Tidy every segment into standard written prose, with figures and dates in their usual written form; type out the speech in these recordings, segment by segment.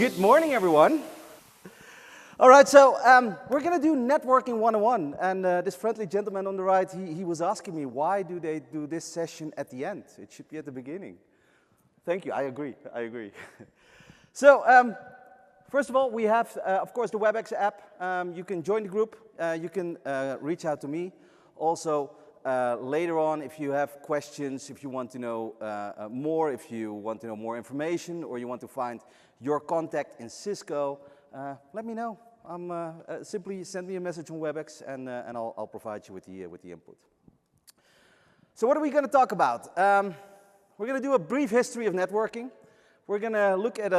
Good morning, everyone. All right, so we're going to do Networking 101. And this friendly gentleman on the right, he was asking me, why do they do this session at the end? It should be at the beginning. Thank you, I agree. So, first of all, we have, of course, the WebEx app. You can join the group. You can reach out to me. Also, later on, if you have questions, if you want to know more, if you want to know more information, or you want to find your contact in Cisco, let me know. Simply send me a message on WebEx, and I'll provide you with the input. So what are we going to talk about? We're going to do a brief history of networking. We're going to look at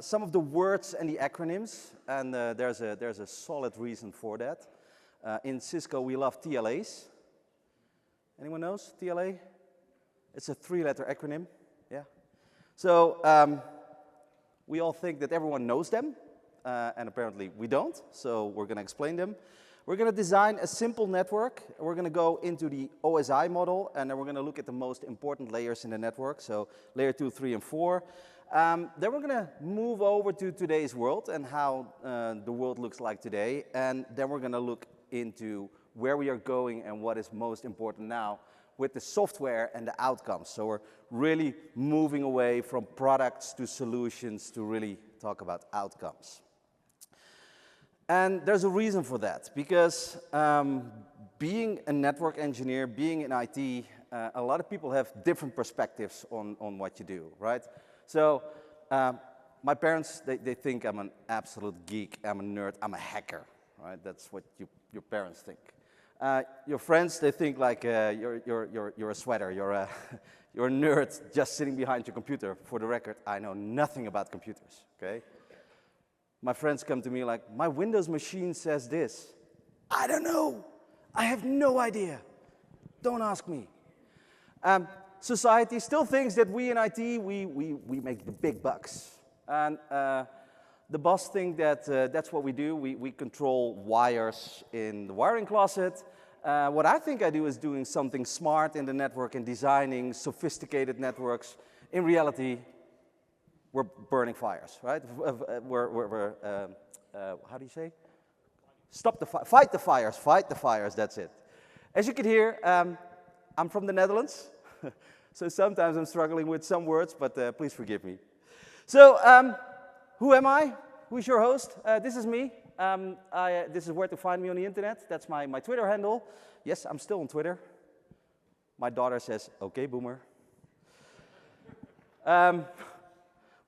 some of the words and the acronyms, and there's a solid reason for that. In Cisco, we love TLAs. Anyone knows TLA? It's a three-letter acronym, yeah. So we all think that everyone knows them, and apparently we don't, so we're going to explain them. We're going to design a simple network. We're going to go into the OSI model, and then we're going to look at the most important layers in the network, so layer 2, 3, and 4. Then we're going to move over to today's world and how the world looks like today, and then we're going to look into where we are going and what is most important now with the software and the outcomes. So we're really moving away from products to solutions to really talk about outcomes. And there's a reason for that, because being a network engineer, being in IT, a lot of people have different perspectives on what you do, right? So my parents, they think I'm an absolute geek, I'm a nerd, I'm a hacker, right? That's what your parents think. Your friends, they think like you're a sweater, you're a nerd just sitting behind your computer. For the record, I know nothing about computers, okay? My friends come to me like, my Windows machine says this. I don't know. I have no idea. Don't ask me. Society still thinks that we in IT, we make the big bucks. And the boss thinks that that's what we do. We control wires in the wiring closet. What I think I do is doing something smart in the network and designing sophisticated networks. In reality, we're burning fires, right? We're how do you say? Stop the fire, fight the fires, that's it. As you can hear, I'm from the Netherlands, so sometimes I'm struggling with some words, but please forgive me. So, who am I? Who's your host? This is me. This is where to find me on the internet. That's my Twitter handle. Yes, I'm still on Twitter. My daughter says, okay, boomer.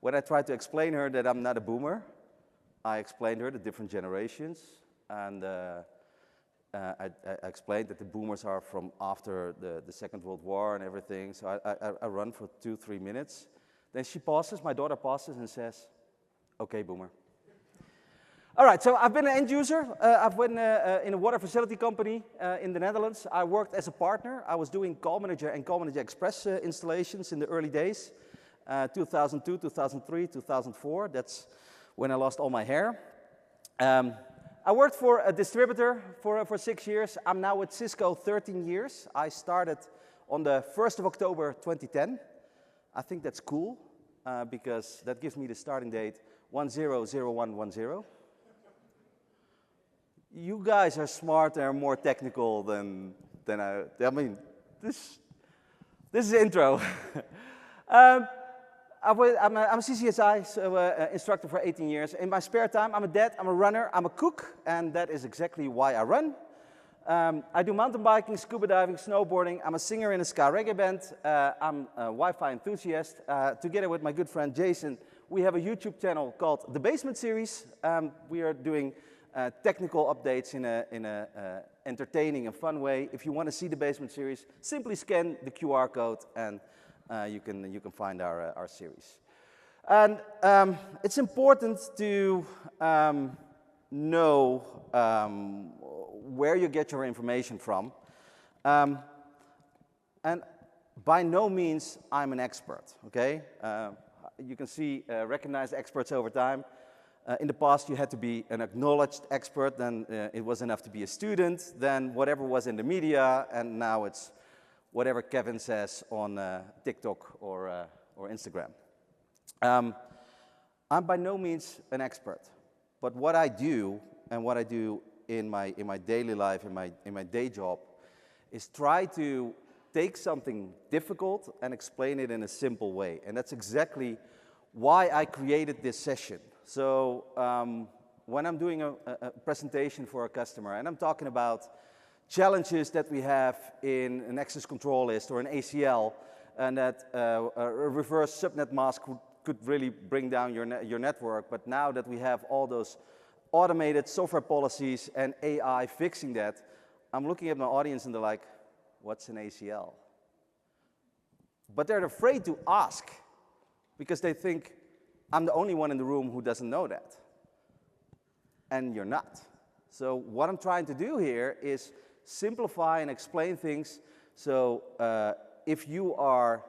When I tried to explain her that I'm not a boomer, I explained her the different generations, and I explained that the boomers are from after the Second World War and everything, so I run for 2-3 minutes. Then she pauses, my daughter pauses and says, okay, boomer. All right, so I've been an end user. I've been in a water facility company in the Netherlands. I worked as a partner. I was doing Call Manager and Call Manager Express installations in the early days. 2002, 2003, 2004, that's when I lost all my hair. I worked for a distributor for 6 years. I'm now with Cisco 13 years. I started on the 1st of October 2010. I think that's cool, because that gives me the starting date 100110. You guys are smarter and more technical than I mean, this is the intro. I'm a CCSI instructor for 18 years. In my spare time, I'm a dad, I'm a runner, I'm a cook, and that is exactly why I run. I do mountain biking, scuba diving, snowboarding. I'm a singer in a ska reggae band. I'm a Wi-Fi enthusiast. Together with my good friend Jason, we have a YouTube channel called The Basement Series. We are doing technical updates in a entertaining and fun way. If you want to see The Basement Series, simply scan the QR code and you can find our series. And it's important to know where you get your information from. And by no means I'm an expert, okay? You can see recognized experts over time. In the past, you had to be an acknowledged expert, then it was enough to be a student, then whatever was in the media, and now it's whatever Kevin says on TikTok or Instagram. I'm by no means an expert, but what I do and what I do in my daily life, in my day job, is try to take something difficult and explain it in a simple way. And that's exactly why I created this session. So when I'm doing a presentation for a customer and I'm talking about challenges that we have in an access control list or an ACL, and that a reverse subnet mask could really bring down your network, but now that we have all those automated software policies and AI fixing that, I'm looking at my audience and they're like, what's an ACL? But they're afraid to ask because they think I'm the only one in the room who doesn't know that. And you're not. So what I'm trying to do here is simplify and explain things. So if you are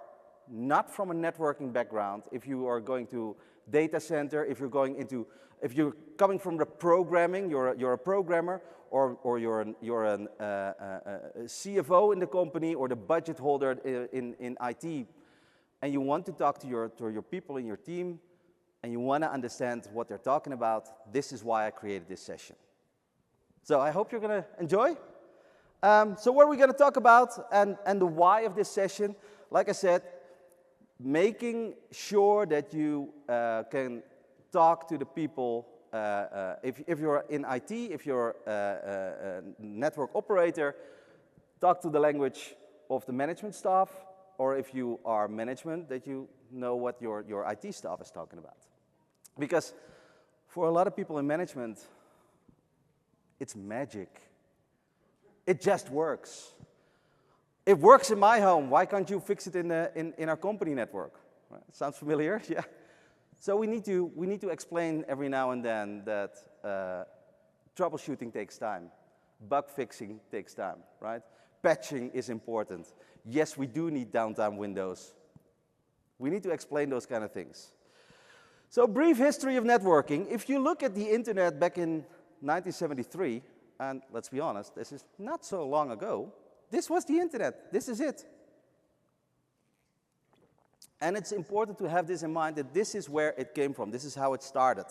not from a networking background, if you are going to data center, if you're coming from the programming, you're a programmer, or you're a CFO in the company, or the budget holder in IT, and you want to talk to your people in your team, and you want to understand what they're talking about, this is why I created this session. So I hope you're going to enjoy. So what are we going to talk about, and the why of this session? Like I said, making sure that you can talk to the people. If you're in IT, if you're a network operator, talk to the language of the management staff, or if you are management, that you know what your IT staff is talking about. Because for a lot of people in management, it's magic. It just works. It works in my home. Why can't you fix it in our company network? Right? Sounds familiar? Yeah. So we need to explain every now and then that troubleshooting takes time. Bug fixing takes time, right? Patching is important. Yes, we do need downtime windows. We need to explain those kind of things. So brief history of networking. If you look at the internet back in 1973, and let's be honest, this is not so long ago, this was the internet. This is it. And it's important to have this in mind, that this is where it came from. This is how it started.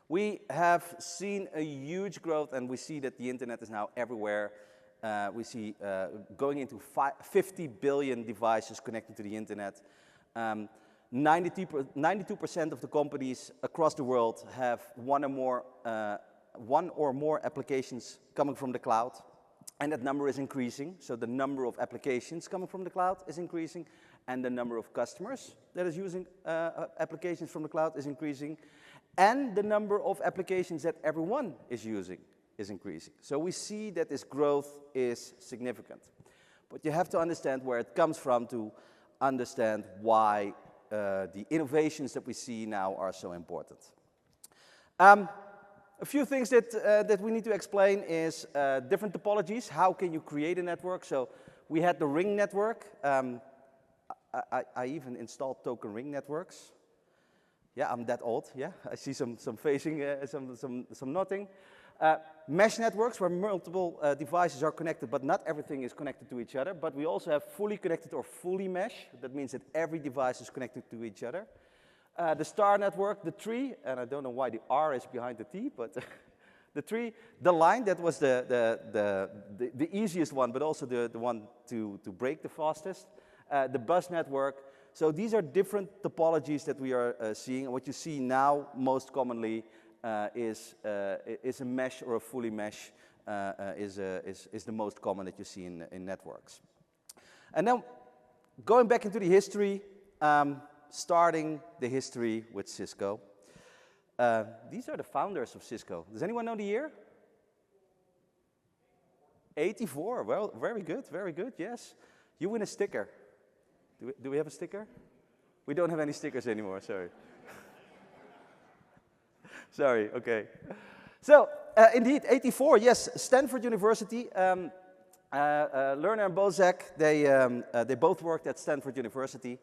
We have seen a huge growth, and we see that the internet is now everywhere. We see going into 50 billion devices connected to the internet. 92% of the companies across the world have one or more applications coming from the cloud. And that number is increasing. So the number of applications coming from the cloud is increasing. And the number of customers that is using applications from the cloud is increasing. And the number of applications that everyone is using is increasing. So we see that this growth is significant. But you have to understand where it comes from to understand why the innovations that we see now are so important. A few things that we need to explain is different topologies. How can you create a network? So we had the ring network. I even installed token ring networks. Yeah, I'm that old. Yeah, I see some facing, some nodding. Mesh networks, where multiple devices are connected, but not everything is connected to each other. But we also have fully connected or fully mesh. That means that every device is connected to each other. The star network, the tree, and I don't know why the R is behind the T, but the tree, the line, that was the easiest one, but also the one to break the fastest. The bus network. So these are different topologies that we are seeing. And what you see now most commonly is a mesh or a fully mesh is the most common that you see in networks. And now going back into the history, starting the history with Cisco. These are the founders of Cisco. Does anyone know the year? 84. Well, very good, yes. You win a sticker. Do we have a sticker? We don't have any stickers anymore, sorry. Sorry, okay. So, indeed, 84, yes, Stanford University. Lerner and Bozak, they both worked at Stanford University.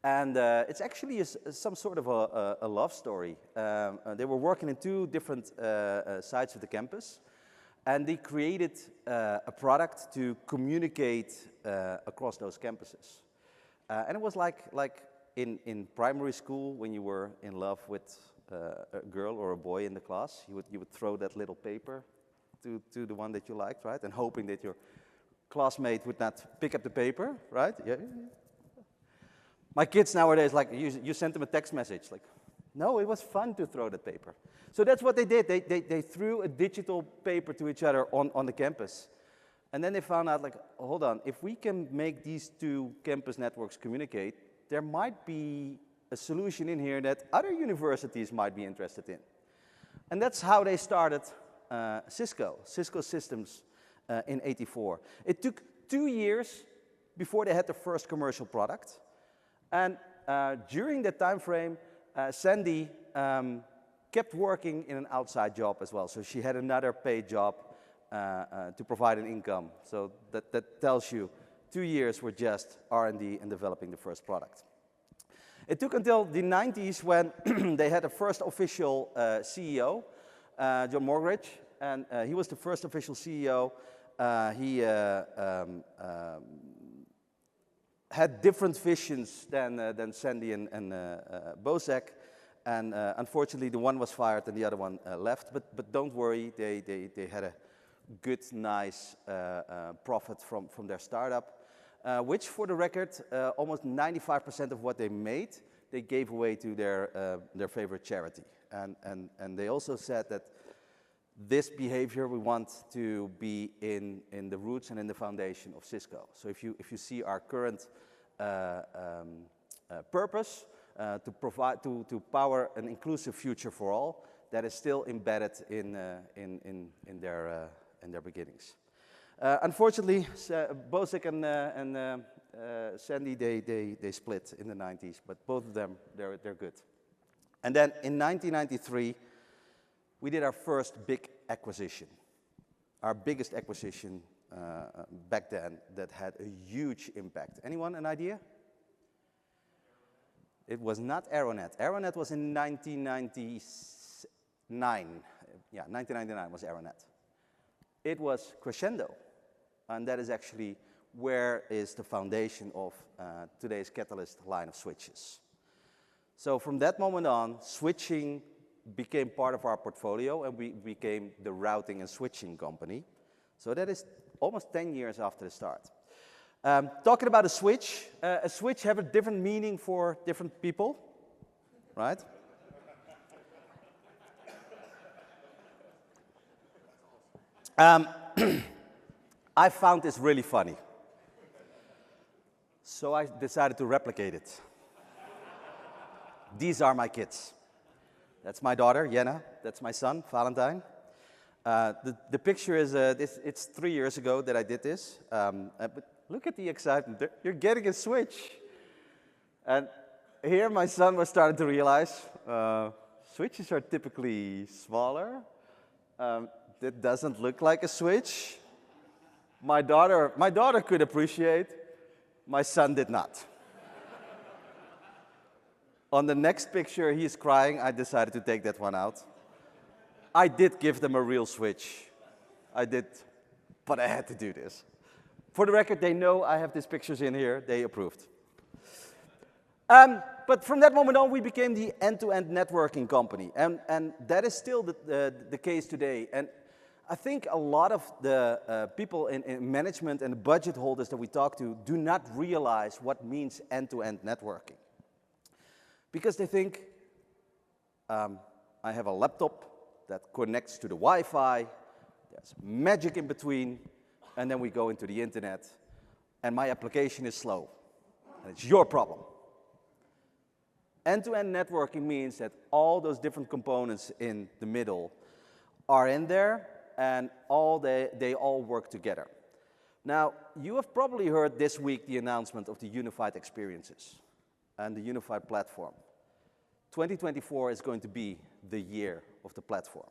And it's actually some sort of a love story. They were working in two different sides of the campus. And they created a product to communicate across those campuses. And it was like in primary school when you were in love with a girl or a boy in the class, you would throw that little paper to the one that you liked, right? And hoping that your classmate would not pick up the paper, right? Yeah. My kids nowadays, like, you send them a text message, like, no, it was fun to throw that paper. So that's what they did. They threw a digital paper to each other on the campus. And then they found out, like, hold on, if we can make these two campus networks communicate, there might be a solution in here that other universities might be interested in. And that's how they started Cisco Systems in '84. It took 2 years before they had their first commercial product. And during that time frame, Sandy kept working in an outside job as well. So she had another paid job to provide an income. So that tells you 2 years were just R&D and developing the first product. It took until the 90s when they had a first official CEO, John Morgridge, and he was the first official CEO. He had different visions than Sandy and Bozek, and unfortunately the one was fired and the other one left, but don't worry, they had a good, nice profit from their startup, which, for the record, almost 95% of what they made, they gave away to their favorite charity. And they also said that this behavior we want to be in the roots and in the foundation of Cisco. So if you see our current purpose to power an inclusive future for all, that is still embedded in their beginnings. Unfortunately, Bozek and Sandy, they split in the 90s, but both of them, they're good. And then in 1993, we did our first big acquisition, our biggest acquisition back then that had a huge impact. Anyone an idea? It was not Aeronet. Aeronet was in 1999. Yeah, 1999 was Aeronet. It was Crescendo, and that is actually where is the foundation of today's Catalyst line of switches. So from that moment on, switching became part of our portfolio, and we became the routing and switching company. So that is almost 10 years after the start. Talking about a switch have a different meaning for different people, right? I found this really funny, so I decided to replicate it. These are my kids. That's my daughter, Jenna. That's my son, Valentine. The picture is, it's 3 years ago that I did this. But look at the excitement. You're getting a switch. And here my son was starting to realize switches are typically smaller. That doesn't look like a switch. My daughter could appreciate. My son did not. On the next picture, he's crying. I decided to take that one out. I did give them a real switch. I did, but I had to do this. For the record, they know I have these pictures in here. They approved. But from that moment on, we became the end-to-end networking company. And that is still the case today. And I think a lot of the people in management and the budget holders that we talk to do not realize what means end-to-end networking. Because they think, I have a laptop that connects to the Wi-Fi, there's magic in between, and then we go into the internet, and my application is slow. And it's your problem. End-to-end networking means that all those different components in the middle are in there, and they all work together. Now, you have probably heard this week the announcement of the unified experiences and the unified platform. 2024 is going to be the year of the platform.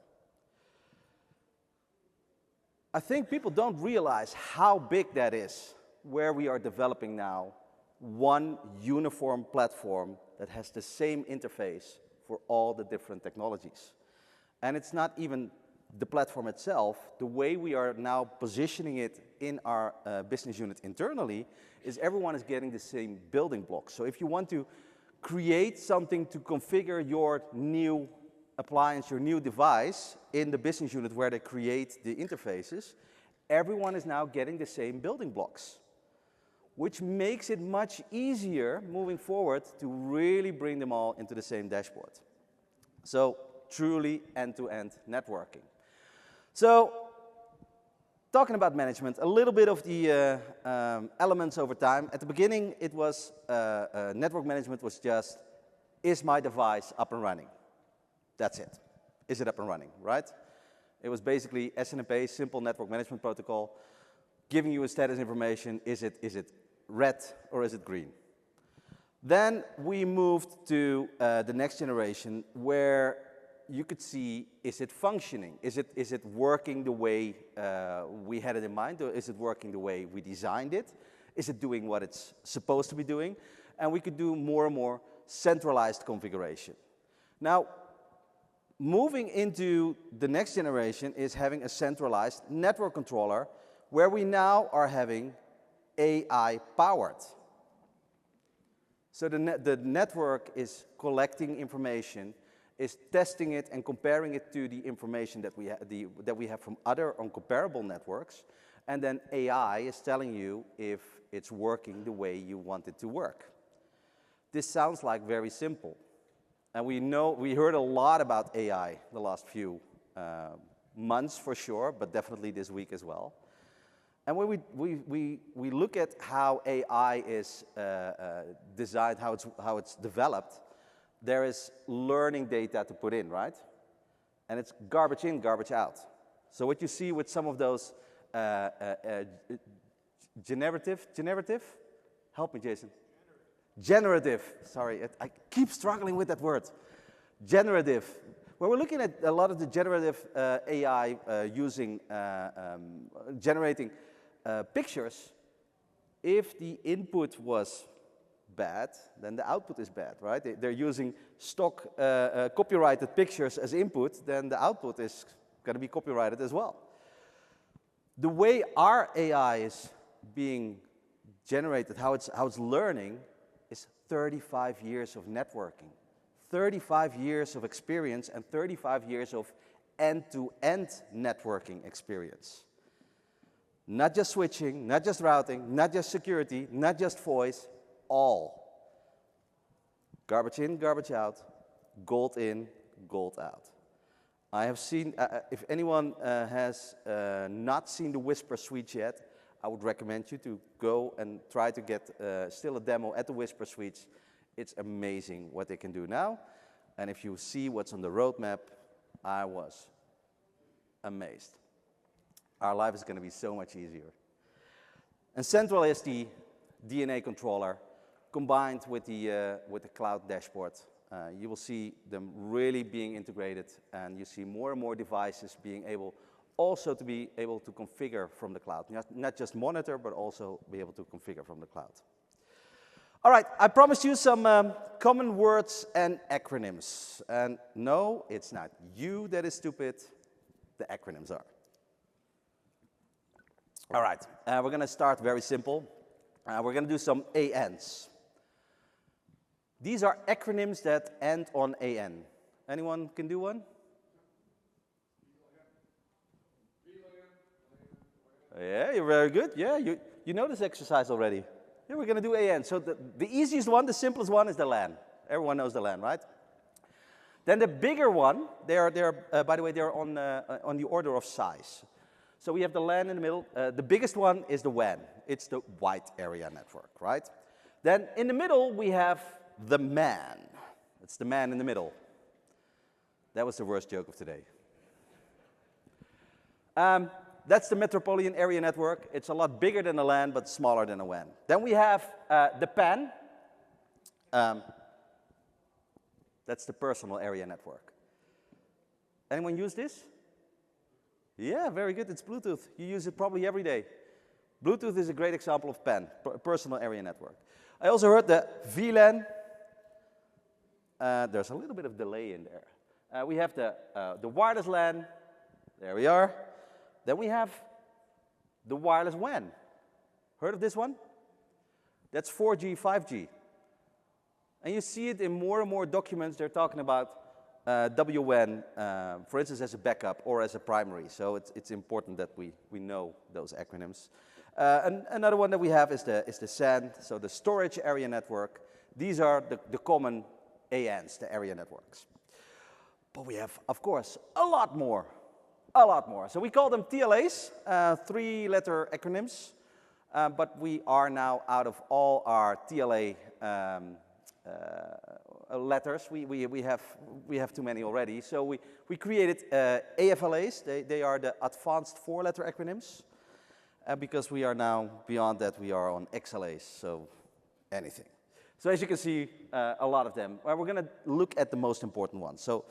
I think people don't realize how big that is, where we are developing now one uniform platform that has the same interface for all the different technologies. And it's not even the platform itself. The way we are now positioning it in our business unit internally is everyone is getting the same building blocks. So if you want to create something to configure your new appliance, your new device in the business unit where they create the interfaces, everyone is now getting the same building blocks, which makes it much easier moving forward to really bring them all into the same dashboard. So truly end-to-end networking. So talking about management, a little bit of the elements over time. At the beginning, it was network management was just, is my device up and running? That's it. Is it up and running, right? It was basically SNMP, simple network management protocol, giving you a status information. Is it red or is it green? Then we moved to the next generation where you could see, is it functioning? Is it working the way we had it in mind, or is it working the way we designed it? Is it doing what it's supposed to be doing? And we could do more and more centralized configuration. Now, moving into the next generation is having a centralized network controller where we now are having AI powered. So the network is collecting information, is testing it and comparing it to the information that we have from other uncomparable networks, and then AI is telling you if it's working the way you want it to work. This sounds like very simple. And we heard a lot about AI the last few months for sure, but definitely this week as well. And when we look at how AI is designed, how it's developed, there is learning data to put in, right? And it's garbage in, garbage out. So what you see with some of those generative, help me, Jason. Generative, sorry, I keep struggling with that word. Generative. When we're looking at a lot of the generative AI generating pictures, if the input was bad, then the output is bad, right? They're using stock copyrighted pictures as input, then the output is going to be copyrighted as well. The way our AI is being generated, how it's learning, is 35 years of networking, 35 years of experience, and 35 years of end-to-end networking experience. Not just switching, not just routing, not just security, not just voice, all. Garbage in, garbage out, gold in, gold out. I have seen, if anyone has not seen the Whisper Suite yet, I would recommend you to go and try to get still a demo at the Whisper Suites. It's amazing what they can do now. And if you see what's on the roadmap, I was amazed. Our life is going to be so much easier. And central is the DNA controller combined with the cloud dashboard. You will see them really being integrated, and you see more and more devices being able also to be able to configure from the cloud. Not just monitor, but also be able to configure from the cloud. All right, I promised you some common words and acronyms. And no, it's not you that is stupid, the acronyms are. All right, we're going to start very simple. We're going to do some ANs. These are acronyms that end on AN. Anyone can do one? Yeah, you're very good. Yeah, you know this exercise already. Yeah, we're going to do AN. So the easiest one, the simplest one is the LAN. Everyone knows the LAN, right? Then the bigger one, by the way, they're on the order of size. So we have the LAN in the middle. The biggest one is the WAN. It's the wide area network, right? Then in the middle, we have the MAN. It's the man in the middle. That was the worst joke of today. That's the metropolitan area network. It's a lot bigger than a LAN, but smaller than a WAN. Then we have the PAN. That's the personal area network. Anyone use this? Yeah, very good. It's Bluetooth. You use it probably every day. Bluetooth is a great example of PAN, personal area network. I also heard the VLAN. There's a little bit of delay in there. We have the wireless LAN. There we are. Then we have the wireless WAN. Heard of this one? That's 4G, 5G. And you see it in more and more documents. They're talking about WN, for instance, as a backup or as a primary. So it's important that we know those acronyms. And another one that we have is the SAN, so the Storage Area Network. These are the common ANs, the area networks. But we have, of course, a lot more. A lot more. So we call them TLAs, three-letter acronyms. But we are now out of all our TLA letters. We have too many already. So we created AFLAs. They are the advanced four-letter acronyms. Because we are now beyond that, we are on XLAs. So anything. So as you can see, a lot of them. We're going to look at the most important ones. So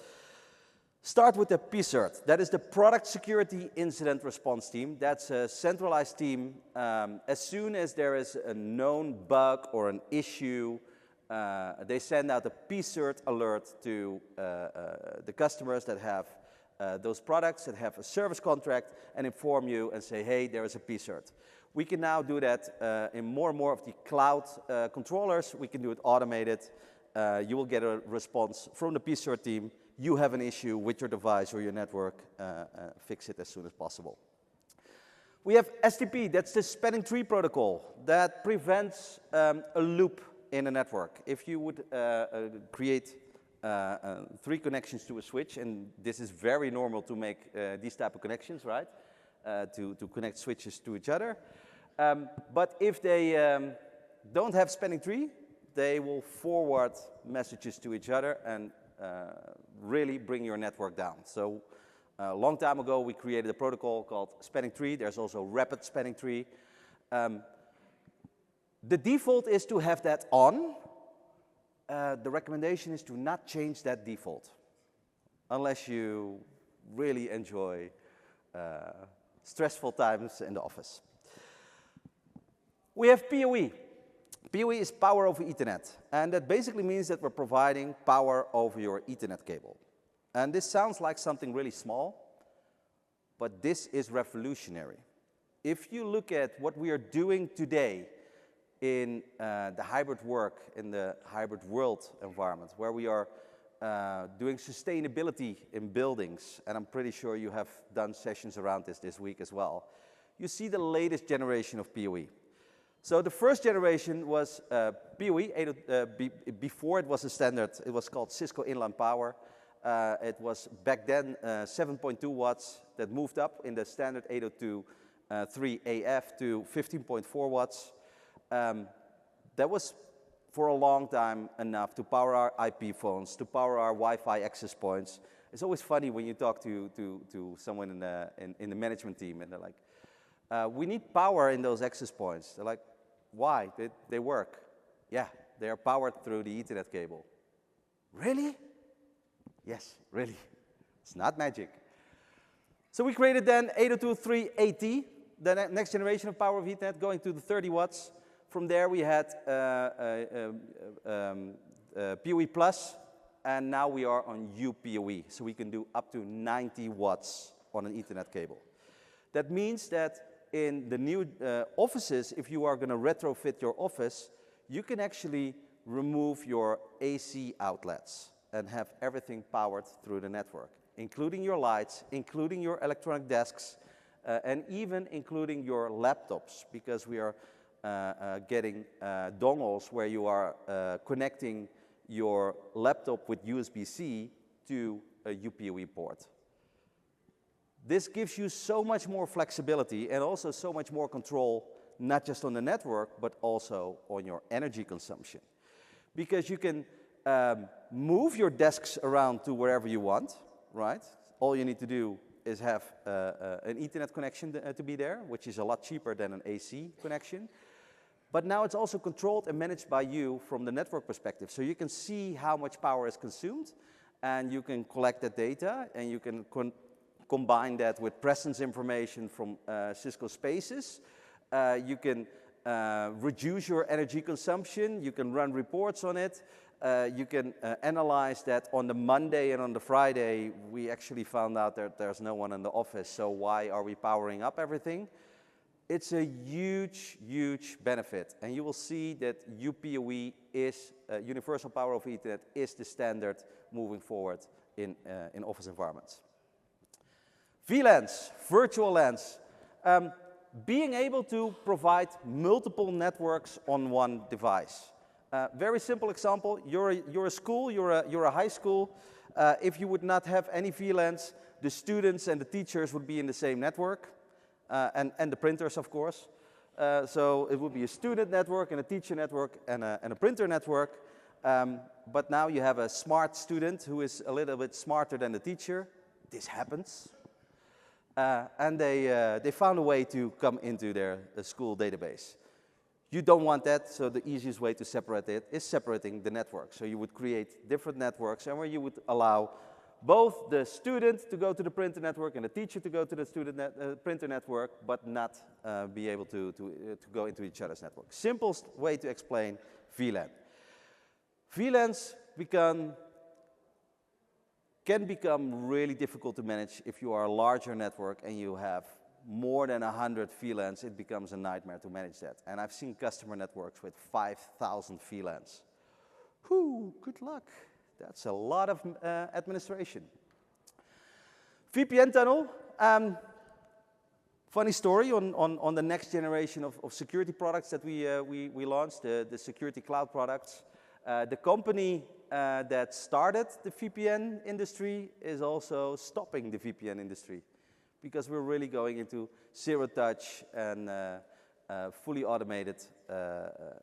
start with the PSIRT. That is the Product Security Incident Response Team. That's a centralized team. As soon as there is a known bug or an issue, they send out a PSIRT alert to the customers that have those products, that have a service contract, and inform you and say, hey, there is a PSIRT. We can now do that in more and more of the cloud controllers. We can do it automated. You will get a response from the PSIRT team. You have an issue with your device or your network, fix it as soon as possible. We have STP, that's the spanning tree protocol that prevents a loop in a network. If you would create 3 connections to a switch, and this is very normal to make these type of connections, right? To connect switches to each other. But if they don't have spanning tree, they will forward messages to each other and really bring your network down. So a long time ago, we created a protocol called spanning tree. There's also rapid spanning tree. The default is to have that on. The recommendation is to not change that default unless you really enjoy stressful times in the office. We have PoE. PoE is power over Ethernet, and that basically means that we're providing power over your Ethernet cable. And this sounds like something really small, but this is revolutionary. If you look at what we are doing today in the hybrid work, in the hybrid world environment, where we are doing sustainability in buildings, and I'm pretty sure you have done sessions around this week as well, you see the latest generation of PoE. So the first generation was PoE. Before it was a standard, it was called Cisco Inline Power. It was back then 7.2 watts that moved up in the standard 802.3AF to 15.4 watts. That was for a long time enough to power our IP phones, to power our Wi-Fi access points. It's always funny when you talk to someone in the management team and they're like, we need power in those access points. They're like, why? They work. Yeah, they are powered through the Ethernet cable. Really? Yes, really. It's not magic. So we created then 802.3AT, the next generation of power of Ethernet, going to the 30 watts. From there we had PoE Plus, and now we are on UPoE, so we can do up to 90 watts on an Ethernet cable. That means that in the new offices, if you are going to retrofit your office, you can actually remove your AC outlets and have everything powered through the network, including your lights, including your electronic desks, and even including your laptops, because we are getting dongles where you are connecting your laptop with USB-C to a UPoE port. This gives you so much more flexibility and also so much more control, not just on the network, but also on your energy consumption. Because you can move your desks around to wherever you want, right? All you need to do is have an Ethernet connection to be there, which is a lot cheaper than an AC connection. But now it's also controlled and managed by you from the network perspective. So you can see how much power is consumed, and you can collect that data, and you can combine that with presence information from Cisco Spaces. You can reduce your energy consumption. You can run reports on it. You can analyze that on the Monday and on the Friday. We actually found out that there's no one in the office, so why are we powering up everything? It's a huge, huge benefit. And you will see that UPoE is, Universal Power over Ethernet, is the standard moving forward in office environments. VLANs, virtual LANs. Being able to provide multiple networks on one device. Very simple example, you're a school, you're a high school. If you would not have any VLANs, the students and the teachers would be in the same network, and the printers, of course. So it would be a student network and a teacher network and a printer network. But now you have a smart student who is a little bit smarter than the teacher. This happens. And they found a way to come into their school database. You don't want that, so the easiest way to separate it is separating the network. So you would create different networks, and where you would allow both the student to go to the printer network and the teacher to go to the printer network, but not be able to go into each other's network. Simplest way to explain VLAN. VLANs can become really difficult to manage if you are a larger network and you have more than 100 VLANs. It becomes a nightmare to manage that. And I've seen customer networks with 5,000 VLANs. Whew, good luck. That's a lot of administration. VPN tunnel. Funny story on the next generation of security products that we launched, the security cloud products. The company that started the VPN industry is also stopping the VPN industry, because we're really going into zero touch and fully automated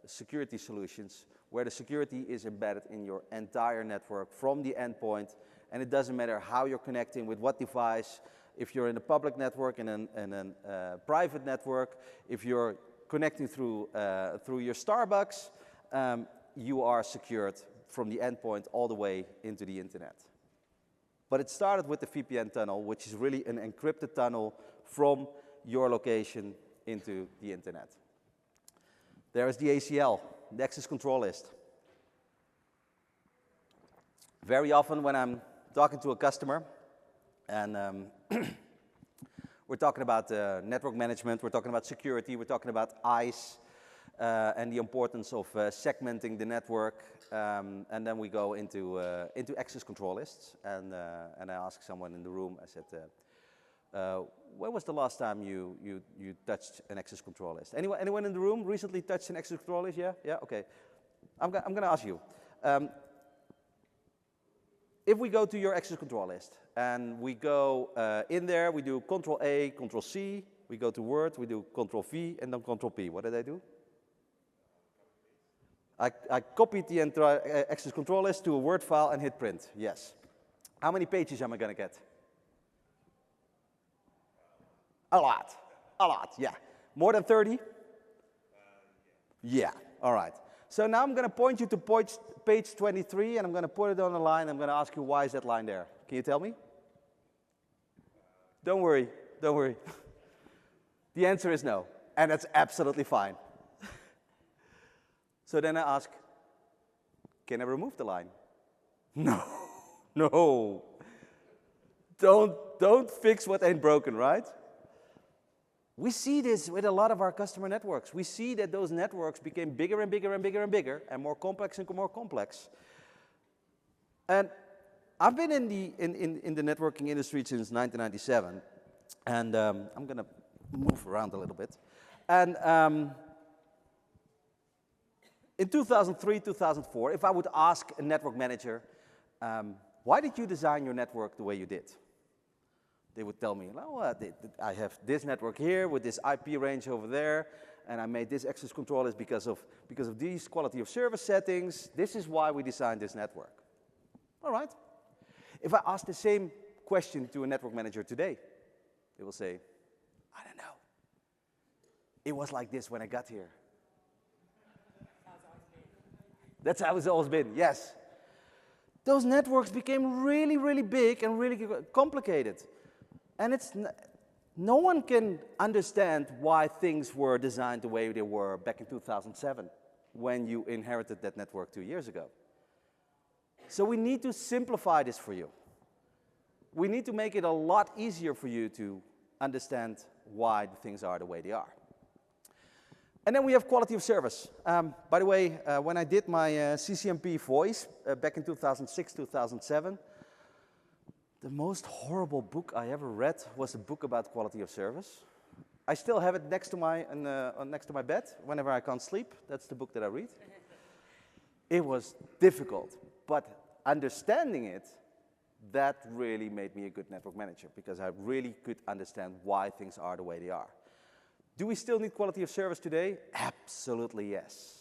security solutions, where the security is embedded in your entire network from the endpoint, and it doesn't matter how you're connecting with what device, if you're in a public network and a private network, if you're connecting through your Starbucks, you are secured from the endpoint all the way into the internet. But it started with the VPN tunnel, which is really an encrypted tunnel from your location into the internet. There is the ACL, the access control list. Very often when I'm talking to a customer and we're talking about network management, we're talking about security, we're talking about ICE, and the importance of segmenting the network, and then we go into access control lists, and I ask someone in the room, I said, when was the last time you touched an access control list? Anyone in the room recently touched an access control list? Yeah? Yeah? Okay. I'm going to ask you. If we go to your access control list, and we go in there, we do Control A, Control C, we go to Word, we do Control V, and then Control P. What did I do? I copied the entire access control list to a Word file and hit print. Yes. How many pages am I going to get? A lot. A lot, yeah. More than 30? Yeah, all right. So now I'm going to point you to page 23, and I'm going to put it on the line. I'm going to ask you, why is that line there? Can you tell me? Don't worry, don't worry. The answer is no, and that's absolutely fine. So then I ask, can I remove the line? No, no. Don't fix what ain't broken, right? We see this with a lot of our customer networks. We see that those networks became bigger and bigger and bigger and bigger, and more complex and more complex. And I've been in the networking industry since 1997, and I'm going to move around a little bit. And in 2003, 2004, if I would ask a network manager, why did you design your network the way you did? They would tell me, well, I have this network here with this IP range over there, and I made this access control list because of these quality of service settings. This is why we designed this network. All right. If I ask the same question to a network manager today, they will say, I don't know. It was like this when I got here. That's how it's always been, yes. Those networks became really, really big and really complicated. And no one can understand why things were designed the way they were back in 2007, when you inherited that network 2 years ago. So we need to simplify this for you. We need to make it a lot easier for you to understand why the things are the way they are. And then we have quality of service. By the way, when I did my CCNP voice back in 2006, 2007, The most horrible book I ever read was a book about quality of service. I still have it next to my bed whenever I can't sleep. That's the book that I read. It was difficult, but understanding it, that really made me a good network manager because I really could understand why things are the way they are. Do we still need quality of service today? Absolutely yes.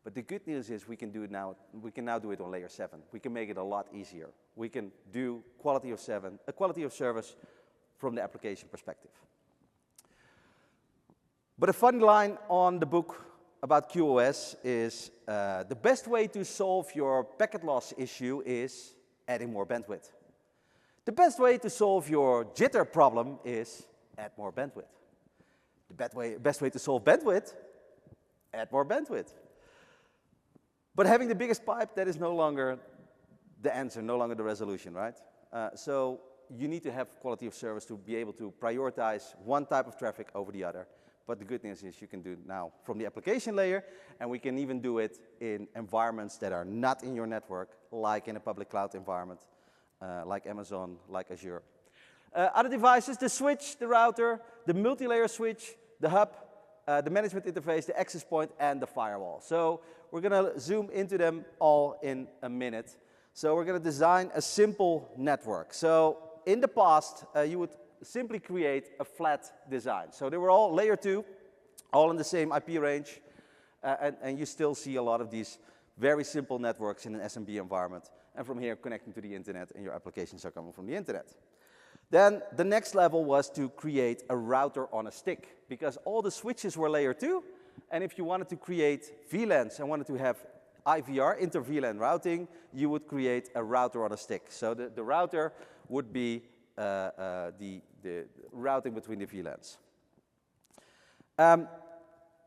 But the good news is we can do it now. We can now do it on layer 7. We can make it a lot easier. We can do quality of service from the application perspective. But a funny line on the book about QoS is the best way to solve your packet loss issue is adding more bandwidth. The best way to solve your jitter problem is add more bandwidth. The best way to solve bandwidth, add more bandwidth. But having the biggest pipe, that is no longer the answer, no longer the resolution, right? So you need to have quality of service to be able to prioritize one type of traffic over the other. But the good news is you can do it now from the application layer, and we can even do it in environments that are not in your network, like in a public cloud environment, like Amazon, like Azure. Other devices, the switch, the router, the multi-layer switch, the hub, the management interface, the access point, and the firewall. So we're going to zoom into them all in a minute. So we're going to design a simple network. So in the past, you would simply create a flat design. So they were all layer 2, all in the same IP range, and you still see a lot of these very simple networks in an SMB environment. And from here, connecting to the internet, and your applications are coming from the internet. Then the next level was to create a router on a stick, because all the switches were layer 2, and if you wanted to create VLANs and wanted to have IVR, inter-VLAN routing, you would create a router on a stick. So the router would be the routing between the VLANs.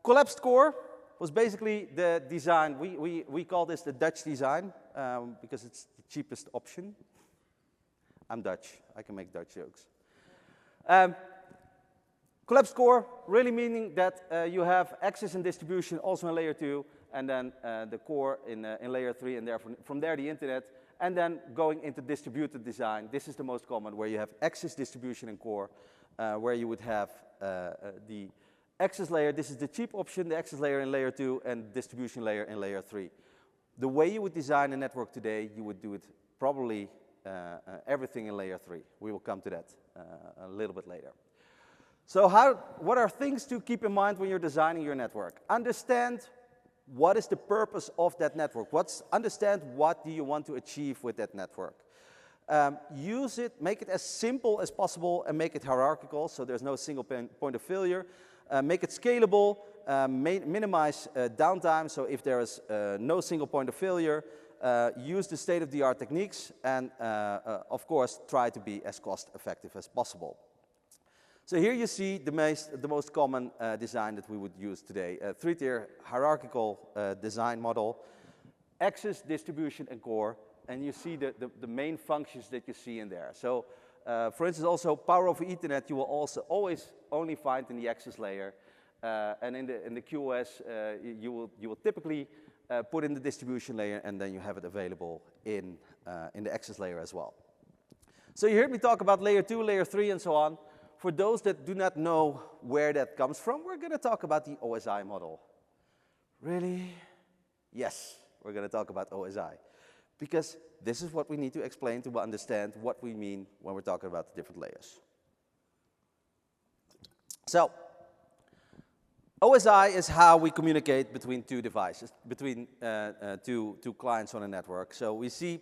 Collapsed core was basically the design. We call this the Dutch design because it's the cheapest option. I'm Dutch. I can make Dutch jokes. Collapsed core, really meaning that you have access and distribution also in layer 2, and then the core in layer 3, and from there the internet, and then going into distributed design. This is the most common, where you have access, distribution, and core, where you would have the access layer. This is the cheap option, the access layer in layer 2, and distribution layer in layer 3. The way you would design a network today, you would do it probably everything in layer 3. We will come to that a little bit later. So what are things to keep in mind when you're designing your network? Understand what is the purpose of that network. Understand what do you want to achieve with that network. Use it, make it as simple as possible, and make it hierarchical, so there's no single point of failure. Make it scalable, minimize downtime, so if there is no single point of failure, use the state-of-the-art techniques, and of course, try to be as cost-effective as possible. So here you see the most common design that we would use today. A 3-tier hierarchical design model, access, distribution, and core, and you see the main functions that you see in there. So for instance, also power over Ethernet you will also always only find in the access layer, and in the QoS you will typically put in the distribution layer, and then you have it available in the access layer as well. So you heard me talk about layer 2, layer 3, and so on. For those that do not know where that comes from, we're going to talk about the OSI model. Really? Yes, we're going to talk about OSI. Because this is what we need to explain to understand what we mean when we're talking about the different layers. So, OSI is how we communicate between two devices, between two clients on a network. So we see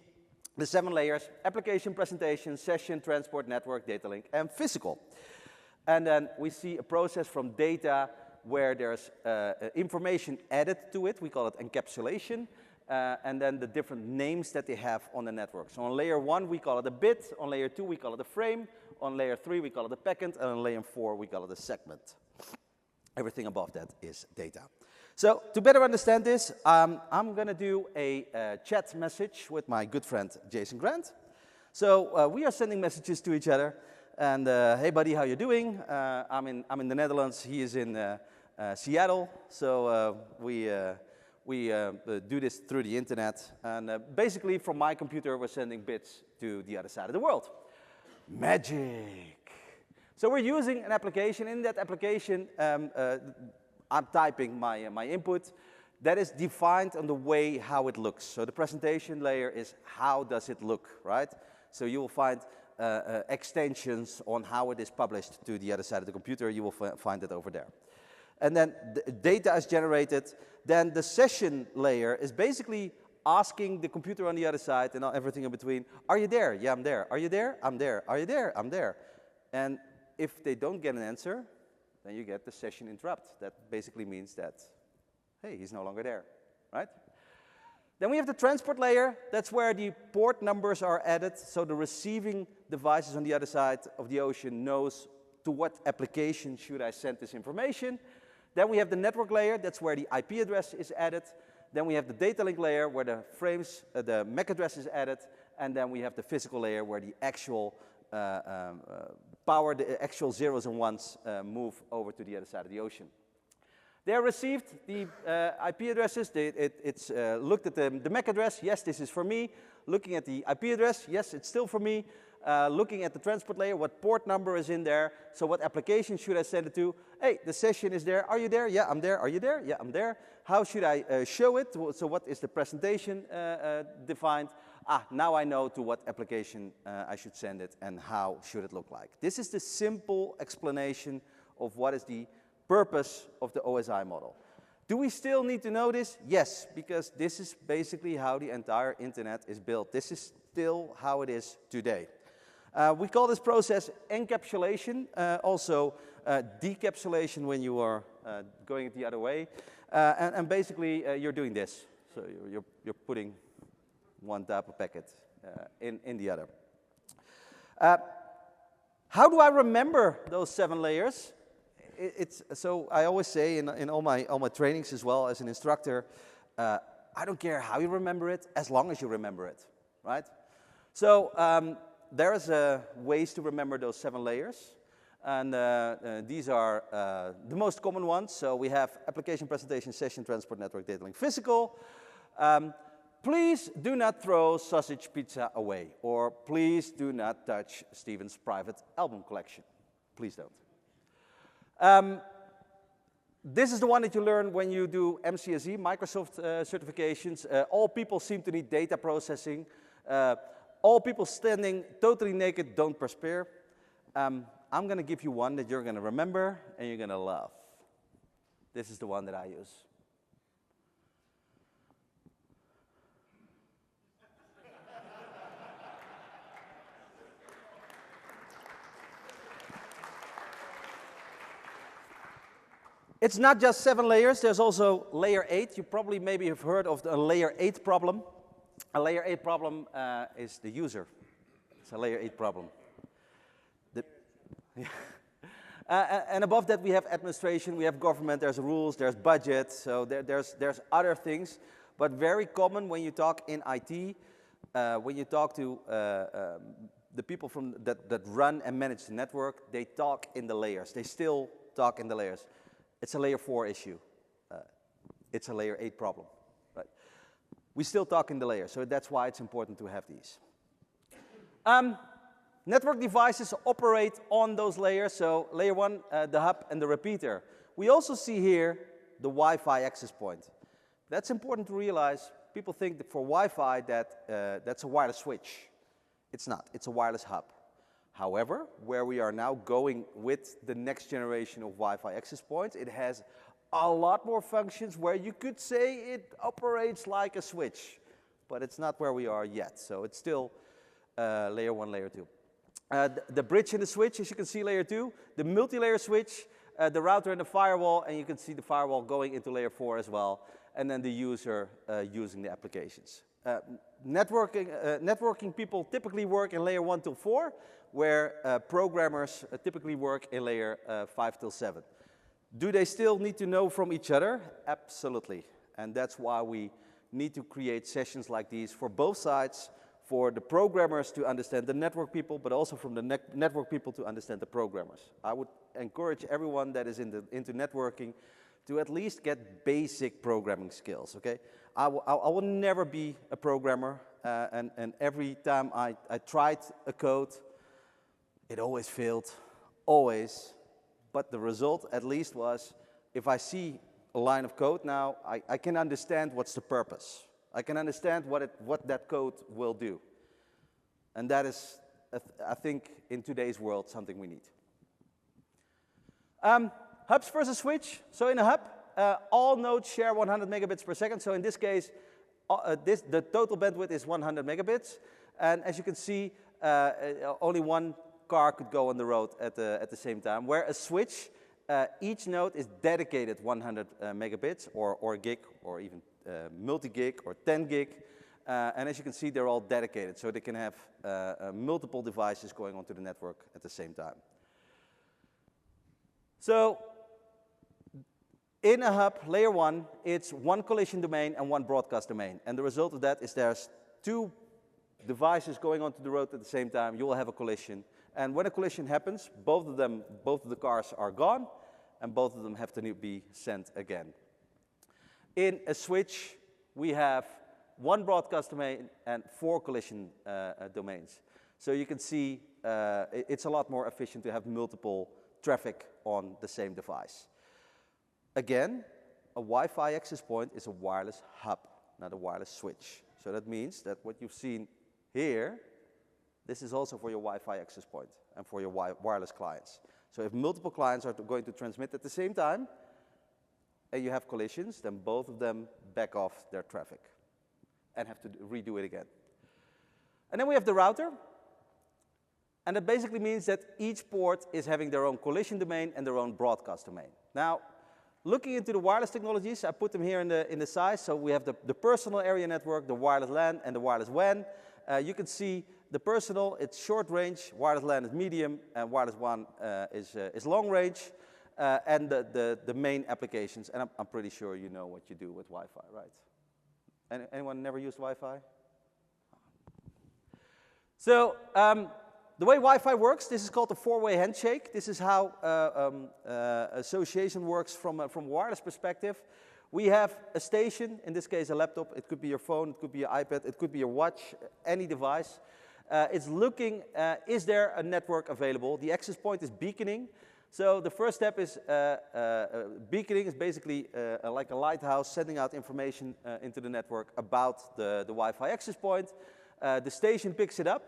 the 7 layers: application, presentation, session, transport, network, data link, and physical. And then we see a process from data where there's information added to it. We call it encapsulation. And then the different names that they have on the network. So on layer 1, we call it a bit. On layer 2, we call it a frame. On layer 3, we call it a packet. And on layer 4, we call it a segment. Everything above that is data. So to better understand this, I'm going to do a chat message with my good friend Jason Grant. So we are sending messages to each other. And hey, buddy, how you doing? I'm in the Netherlands. He is in Seattle. So We do this through the internet, and basically from my computer we're sending bits to the other side of the world. Magic! So we're using an application. In that application, I'm typing my input. That is defined on the way how it looks. So the presentation layer is how does it look, right? So you will find extensions on how it is published to the other side of the computer. You will find it over there. And then the data is generated. Then the session layer is basically asking the computer on the other side and everything in between, are you there? Yeah, I'm there. Are you there? I'm there. Are you there? I'm there. And if they don't get an answer, then you get the session interrupt. That basically means that, hey, he's no longer there, right? Then we have the transport layer. That's where the port numbers are added, so the receiving devices on the other side of the ocean knows to what application should I send this information. Then we have the network layer. That's where the IP address is added. Then we have the data link layer, where the frames, the MAC address is added. And then we have the physical layer, where the actual power, the actual zeros and ones move over to the other side of the ocean. They are received, the IP addresses. It's looked at the MAC address. Yes, this is for me. Looking at the IP address. Yes, it's still for me. Looking at the transport layer, what port number is in there. So what application should I send it to? Hey, the session is there. Are you there? Yeah, I'm there. Are you there? Yeah, I'm there. How should I show it? So what is the presentation defined? Now I know to what application I should send it and how should it look like. This is the simple explanation of what is the purpose of the OSI model. Do we still need to know this? Yes, because this is basically how the entire internet is built. This is still how it is today. We call this process encapsulation, also decapsulation when you are going the other way. And basically, you're doing this. So you're putting one type of packet in the other. How do I remember those 7 layers? So I always say in all my trainings as well as an instructor, I don't care how you remember it, as long as you remember it, right? So there is ways to remember those 7 layers. And these are the most common ones. So we have application, presentation, session, transport, network, data link, physical. Please do not throw sausage pizza away. Or please do not touch Steven's private album collection. Please don't. This is the one that you learn when you do MCSE, Microsoft certifications. All people seem to need data processing. All people standing totally naked don't prosper. I'm going to give you one that you're going to remember and you're going to love. This is the one that I use. It's not just 7 layers, there's also layer 8. You probably maybe have heard of the layer 8 problem. A layer 8 problem is the user. It's a layer 8 problem. And above that we have administration, we have government, there's rules, there's budget, so there's other things. But very common when you talk in IT, when you talk to the people that run and manage the network, they talk in the layers. They still talk in the layers. It's a layer 4 issue. It's a layer 8 problem. Right? We still talk in the layers, so that's why it's important to have these. Network devices operate on those layers, so layer 1, the hub and the repeater. We also see here the Wi-Fi access point. That's important to realize. People think that for Wi-Fi that's a wireless switch. It's not, it's a wireless hub. However, where we are now going with the next generation of Wi-Fi access points, it has a lot more functions where you could say it operates like a switch, but it's not where we are yet. So it's still layer 1, layer 2. The bridge and the switch, as you can see, layer 2. The multi-layer switch, the router and the firewall, and you can see the firewall going into layer 4 as well. And then the user using the applications. Networking people typically work in layer 1 till 4, where programmers typically work in layer 5 till 7. Do they still need to know from each other? Absolutely. And that's why we need to create sessions like these for both sides, for the programmers to understand the network people, but also from the network people to understand the programmers. I would encourage everyone that is into networking to at least get basic programming skills, okay? I will never be a programmer, and every time I tried a code, it always failed, always. But the result, at least, was if I see a line of code now, I can understand what's the purpose. I can understand what that code will do. And that is, I think, in today's world, something we need. Hubs versus switch. So in a hub, all nodes share 100 megabits per second. So in this case, the total bandwidth is 100 megabits. And as you can see, only one car could go on the road at the same time. Where a switch, each node is dedicated 100 megabits or gig or even multi-gig or 10 gig. And as you can see, they're all dedicated. So they can have multiple devices going onto the network at the same time. So in a hub, layer 1, it's one collision domain and one broadcast domain. And the result of that is there's two devices going onto the road at the same time. You will have a collision. And when a collision happens, both of the cars are gone, and both of them have to be sent again. In a switch, we have one broadcast domain and 4 collision domains. So you can see it's a lot more efficient to have multiple traffic on the same device. Again, a Wi-Fi access point is a wireless hub, not a wireless switch. So that means that what you've seen here, this is also for your Wi-Fi access point and for your wireless clients. So if multiple clients are going to transmit at the same time, and you have collisions, then both of them back off their traffic and have to redo it again. And then we have the router. And that basically means that each port is having their own collision domain and their own broadcast domain. Now, looking into the wireless technologies, I put them here in the size. So we have the personal area network, the wireless LAN, and the wireless WAN. You can see the personal, it's short range, wireless LAN is medium, and wireless WAN is long range. And the main applications, and I'm pretty sure you know what you do with Wi-Fi, right? Anyone never used Wi-Fi? So the way Wi-Fi works, this is called a 4-way handshake. This is how association works from a wireless perspective. We have a station, in this case a laptop. It could be your phone, it could be your iPad, it could be your watch, any device. It's looking, is there a network available? The access point is beaconing. So the first step is beaconing is basically like a lighthouse sending out information into the network about the Wi-Fi access point. The station picks it up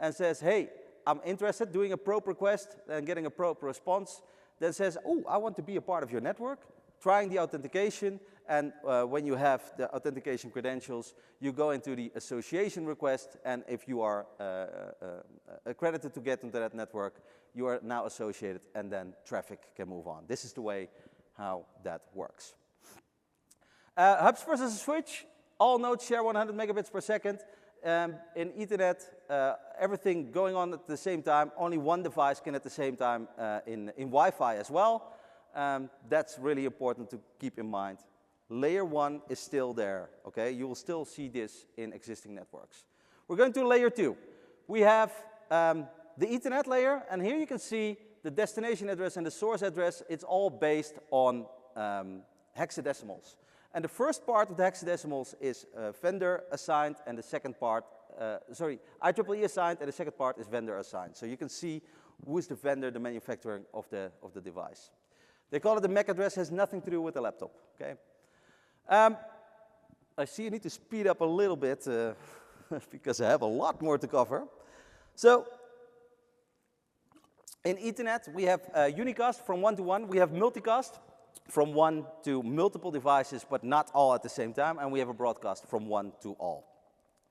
and says, hey, I'm interested, doing a probe request and getting a probe response. Then says, oh, I want to be a part of your network, trying the authentication. And when you have the authentication credentials, you go into the association request. And if you are accredited to get into that network, you are now associated, and then traffic can move on. This is the way how that works. Hubs versus a switch. All nodes share 100 megabits per second. In Ethernet, everything going on at the same time. Only one device can at the same time in Wi-Fi as well. That's really important to keep in mind. Layer 1 is still there, okay? You will still see this in existing networks. We're going to layer 2. We have the Ethernet layer, and here you can see the destination address and the source address. It's all based on hexadecimals. And the first part of the hexadecimals is vendor assigned, and the second part, IEEE assigned, and the second part is vendor assigned. So you can see who is the vendor, the manufacturer of the device. They call it the MAC address, has nothing to do with the laptop, okay? I see you need to speed up a little bit because I have a lot more to cover. So in Ethernet, we have unicast from 1 to 1. We have multicast from 1 to multiple devices, but not all at the same time. And we have a broadcast from 1 to all.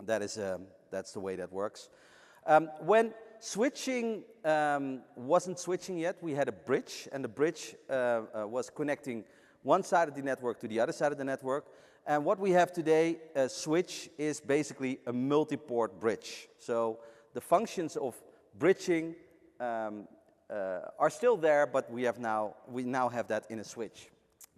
That's the way that works. When switching wasn't switching yet, we had a bridge, and the bridge was connecting one side of the network to the other side of the network. And what we have today, a switch, is basically a multi-port bridge. So the functions of bridging are still there, but we now have that in a switch.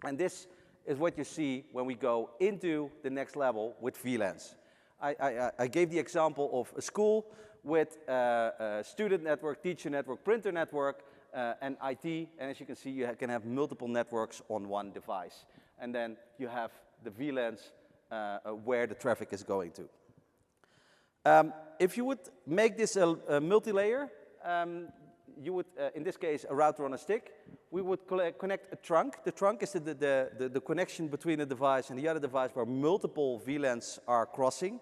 And this is what you see when we go into the next level with VLANs. I gave the example of a school with a student network, teacher network, printer network. and IT, and as you can see, you can have multiple networks on one device. And then you have the VLANs where the traffic is going to. If you would make this a multi-layer, you would, in this case, a router on a stick. We would connect a trunk. The trunk is the connection between the device and the other device where multiple VLANs are crossing.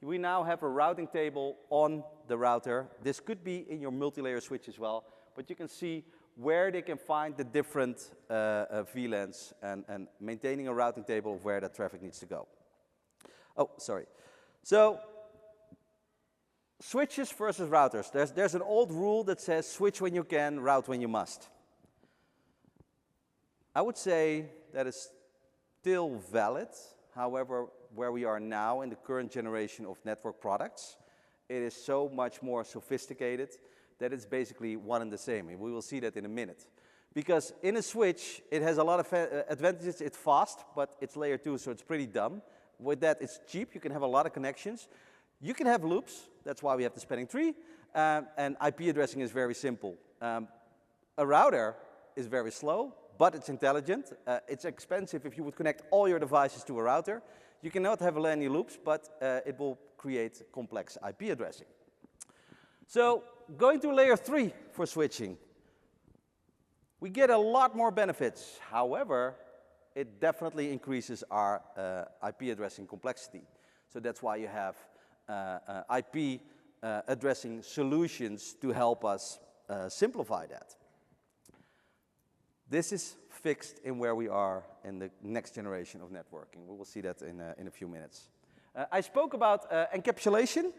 We now have a routing table on the router. This could be in your multi-layer switch as well, but you can see where they can find the different VLANs and maintaining a routing table of where that traffic needs to go. Oh, sorry. So, switches versus routers. There's an old rule that says switch when you can, route when you must. I would say that is still valid. However, where we are now in the current generation of network products, it is so much more sophisticated that it's basically one and the same. And we will see that in a minute. Because in a switch, it has a lot of advantages. It's fast, but it's layer 2, so it's pretty dumb. With that, it's cheap. You can have a lot of connections. You can have loops. That's why we have the spanning tree. And IP addressing is very simple. A router is very slow, but it's intelligent. It's expensive if you would connect all your devices to a router. You cannot have any loops, but it will create complex IP addressing. So going to layer 3 for switching. We get a lot more benefits. However, it definitely increases our IP addressing complexity. So that's why you have IP addressing solutions to help us simplify that. This is fixed in where we are in the next generation of networking. We will see that in a few minutes. I spoke about encapsulation.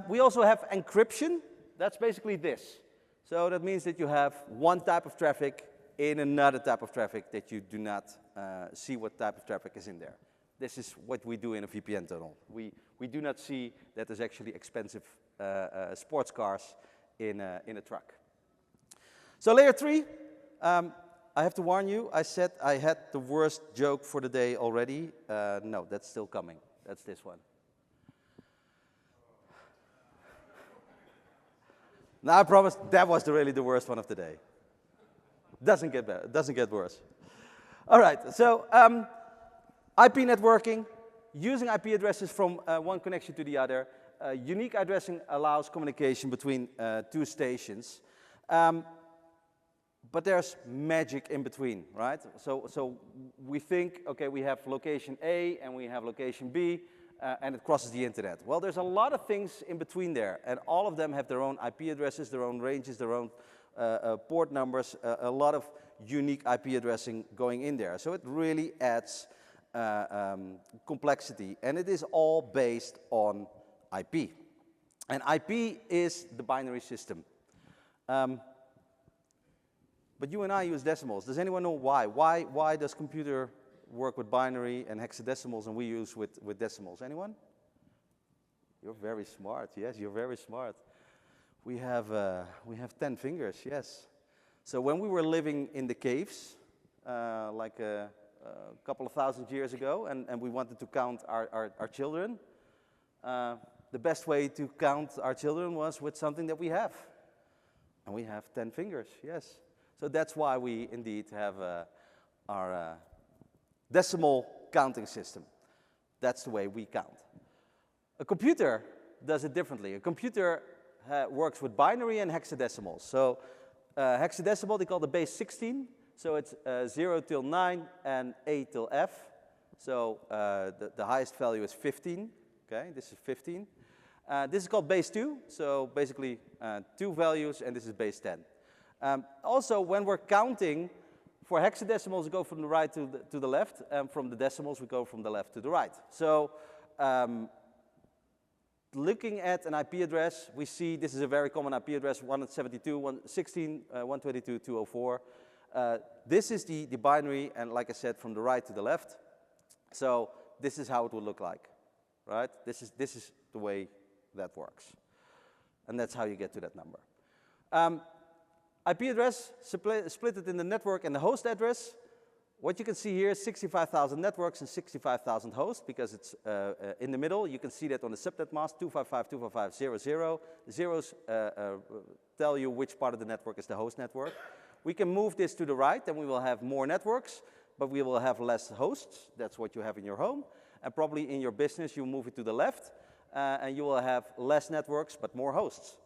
We also have encryption. That's basically this. So that means that you have one type of traffic in another type of traffic that you do not see what type of traffic is in there. This is what we do in a VPN tunnel. We do not see that there's actually expensive sports cars in a truck. So layer 3, I have to warn you, I said I had the worst joke for the day already. No, that's still coming. That's this one. Now I promise that was really the worst one of the day. Doesn't get better, doesn't get worse. All right, so IP networking, using IP addresses from one connection to the other. Unique addressing allows communication between two stations. But there's magic in between, right? So we think, okay, we have location A and we have location B, and it crosses the internet. Well, there's a lot of things in between there, and all of them have their own IP addresses, their own ranges, their own port numbers, a lot of unique IP addressing going in there. So it really adds complexity, and it is all based on IP. And IP is the binary system. But you and I use decimals. Does anyone know why? Why does computer work with binary and hexadecimals and we use with decimals? Anyone? You're very smart. Yes, you're very smart. We have 10 fingers, yes. So when we were living in the caves, like a couple of thousand years ago, and we wanted to count our children, the best way to count our children was with something that we have. And we have 10 fingers, yes. So that's why we indeed have our decimal counting system. That's the way we count. A computer does it differently. A computer works with binary and hexadecimals. So hexadecimal, they call the base 16. So it's 0 till 9 and A till F. So the highest value is 15. Okay, this is 15. This is called base 2. So basically 2 values, and this is base 10. Also, when we're counting, for hexadecimals, we go from the right to the left, and from the decimals, we go from the left to the right. So, looking at an IP address, we see this is a very common IP address, 172.116.122.204. This is the binary, and like I said, from the right to the left. So, this is how it would look like, right? This is the way that works. And that's how you get to that number. IP address, split it in the network and the host address. What you can see here is 65,000 networks and 65,000 hosts, because it's in the middle. You can see that on the subnet mask, 255.255.0.0. The zeros tell you which part of the network is the host network. We can move this to the right, and we will have more networks, but we will have less hosts. That's what you have in your home. And probably in your business, you move it to the left, and you will have less networks, but more hosts.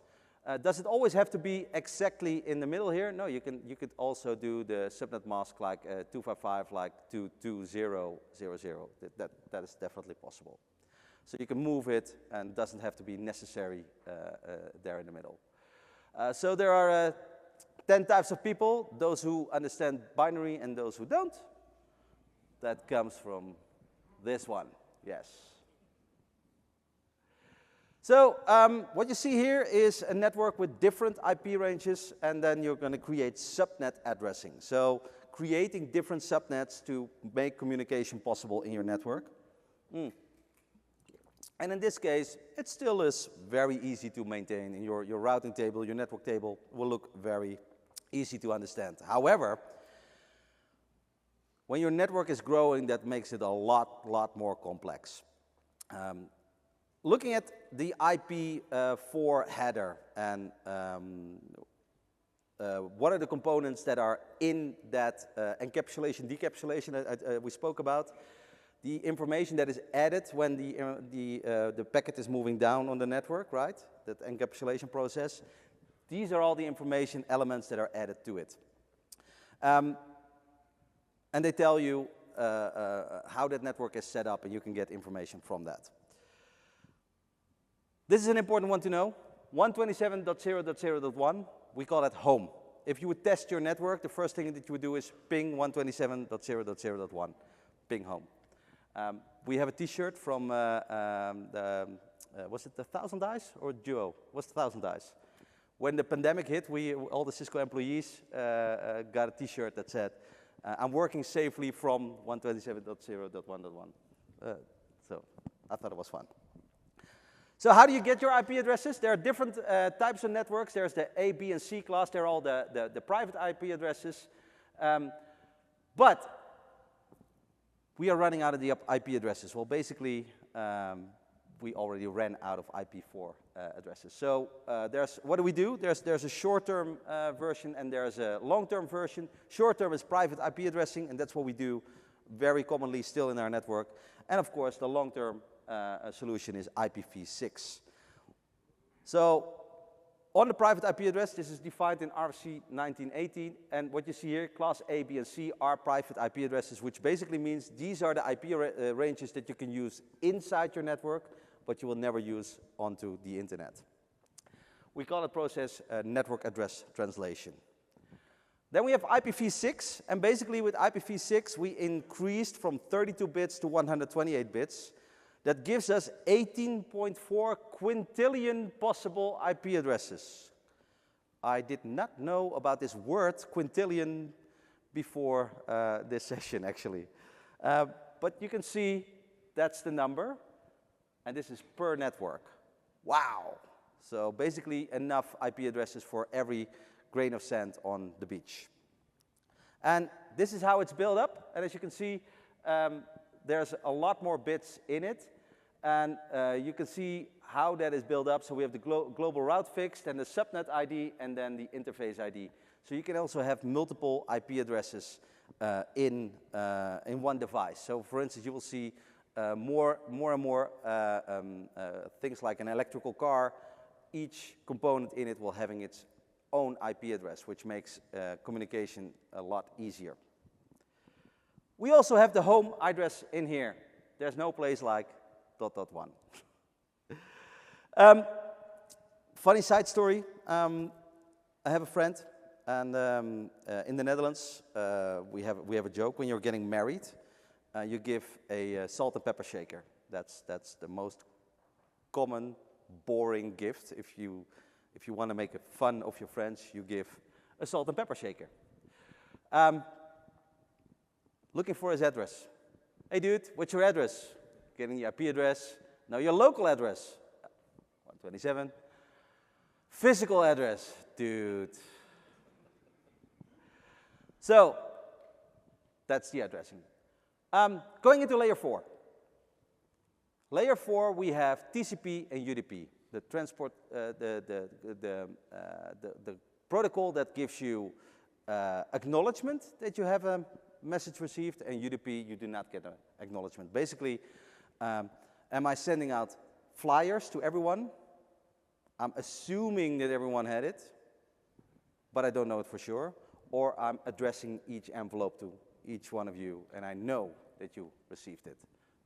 Does it always have to be exactly in the middle here? No, you could also do the subnet mask like 255, like 220.0.0. That is definitely possible. So you can move it, and it doesn't have to be necessary there in the middle. So there are 10 types of people, those who understand binary and those who don't. That comes from this one, yes. So what you see here is a network with different IP ranges, and then you're going to create subnet addressing. So creating different subnets to make communication possible in your network. And in this case, it still is very easy to maintain. In your routing table, your network table will look very easy to understand. However, when your network is growing, that makes it a lot more complex. Looking at the IP4 header and what are the components that are in that encapsulation, decapsulation we spoke about, the information that is added when the packet is moving down on the network, right? That encapsulation process. These are all the information elements that are added to it. And they tell you how that network is set up, and you can get information from that. This is an important one to know. 127.0.0.1, we call that home. If you would test your network, the first thing that you would do is ping 127.0.0.1, ping home. We have a T-shirt from, was it the 1,000 Eyes or Duo? What's the 1,000 Eyes? When the pandemic hit, all the Cisco employees got a T-shirt that said, I'm working safely from 127.0.1.1. So I thought it was fun. So how do you get your IP addresses? There are different types of networks. There's the A, B, and C class. They're all the private IP addresses. But we are running out of the IP addresses. Well, basically, we already ran out of IP4 addresses. So what do we do? There's a short-term version, and there's a long-term version. Short-term is private IP addressing, and that's what we do very commonly still in our network. And of course, the long-term solution is IPv6. So on the private IP address, this is defined in RFC 1918, and what you see here, class A, B, and C are private IP addresses, which basically means these are the IP ranges that you can use inside your network, but you will never use onto the internet. We call it process network address translation. Then we have IPv6, and basically with IPv6, we increased from 32 bits to 128 bits. That gives us 18.4 quintillion possible IP addresses. I did not know about this word, quintillion, before this session, actually. But you can see that's the number, and this is per network. Wow! So basically enough IP addresses for every grain of sand on the beach. And this is how it's built up, and as you can see, there's a lot more bits in it, and you can see how that is built up. So we have the global route fixed, and the subnet ID, and then the interface ID. So you can also have multiple IP addresses in one device. So for instance, you will see more and more things like an electrical car. Each component in it will having its own IP address, which makes communication a lot easier. We also have the home address in here. There's no place like ... Funny side story. I have a friend, and in the Netherlands, we have a joke. When you're getting married, you give a salt and pepper shaker. That's the most common, boring gift. If you want to make fun of your friends, you give a salt and pepper shaker. Looking for his address. Hey dude, what's your address? Getting the IP address. Now your local address. 127. Physical address. Dude. So, That's the addressing. Going into layer 4. Layer 4, we have TCP and UDP, the transport, the protocol that gives you acknowledgement that you have a message received, and UDP, you do not get an acknowledgement. Basically, am I sending out flyers to everyone? I'm assuming that everyone had it, but I don't know it for sure. Or I'm addressing each envelope to each one of you, and I know that you received it.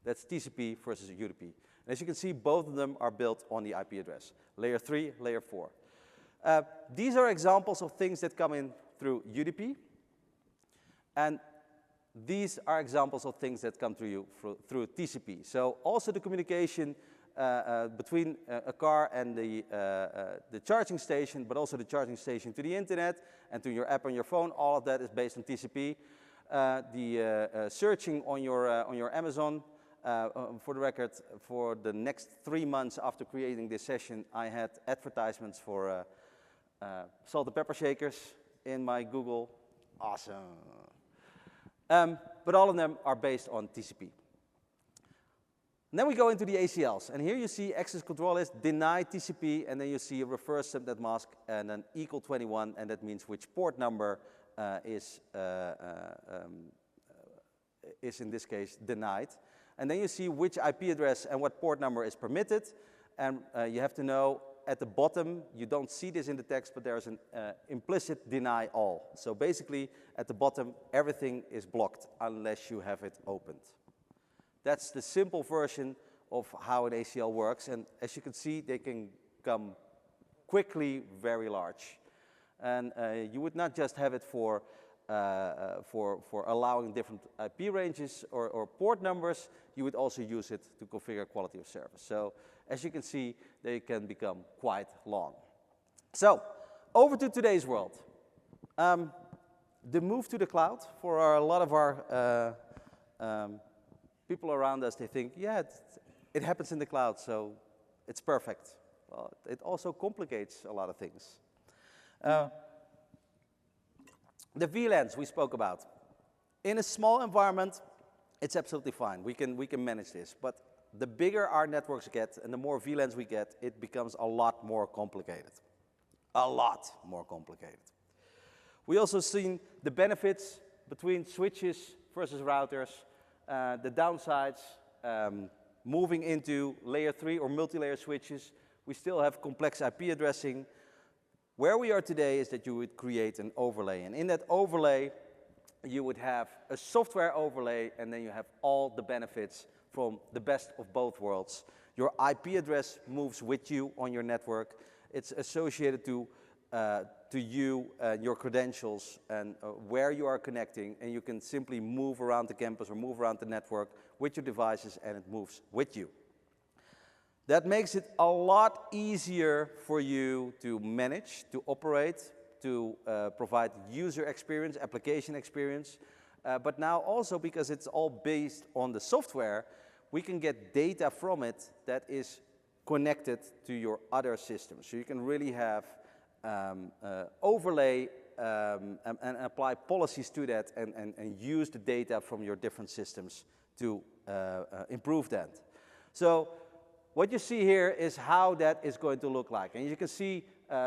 That's TCP versus UDP. And as you can see, both of them are built on the IP address. Layer 3, layer 4. These are examples of things that come in through UDP. And these are examples of things that come to you through TCP. So also the communication between a car and the charging station, but also the charging station to the internet and to your app on your phone, all of that is based on TCP. The searching on your Amazon, for the record, for the next 3 months after creating this session, I had advertisements for salt and pepper shakers in my Google. Awesome. But all of them are based on TCP. And then we go into the ACLs, and here you see access control list, deny TCP, and then you see a reverse subnet mask, and then equal 21, and that means which port number is in this case denied. And then you see which IP address and what port number is permitted, and you have to know at the bottom, you don't see this in the text, but there's an implicit deny all. So basically, at the bottom, everything is blocked unless you have it opened. That's the simple version of how an ACL works, and as you can see, they can come quickly very large. And you would not just have it for allowing different IP ranges or port numbers, you would also use it to configure quality of service. So as you can see, they can become quite long. So over to today's world. The move to the cloud for a lot of our people around us, they think, yeah, it happens in the cloud, so it's perfect. Well, it also complicates a lot of things. The VLANs we spoke about. In a small environment, it's absolutely fine. We can manage this. But the bigger our networks get and the more VLANs we get, it becomes a lot more complicated. A lot more complicated. We also seen the benefits between switches versus routers, the downsides, moving into layer 3 or multi-layer switches. We still have complex IP addressing. Where we are today is that you would create an overlay, and in that overlay you would have a software overlay, and then you have all the benefits from the best of both worlds. Your IP address moves with you on your network. It's associated to you, your credentials, and where you are connecting, and you can simply move around the campus or move around the network with your devices, and it moves with you. That makes it a lot easier for you to manage, to operate, to provide user experience, application experience. But now also, because it's all based on the software, we can get data from it that is connected to your other systems. So you can really have overlay and apply policies to that and use the data from your different systems to improve that. So what you see here is how that is going to look like. And you can see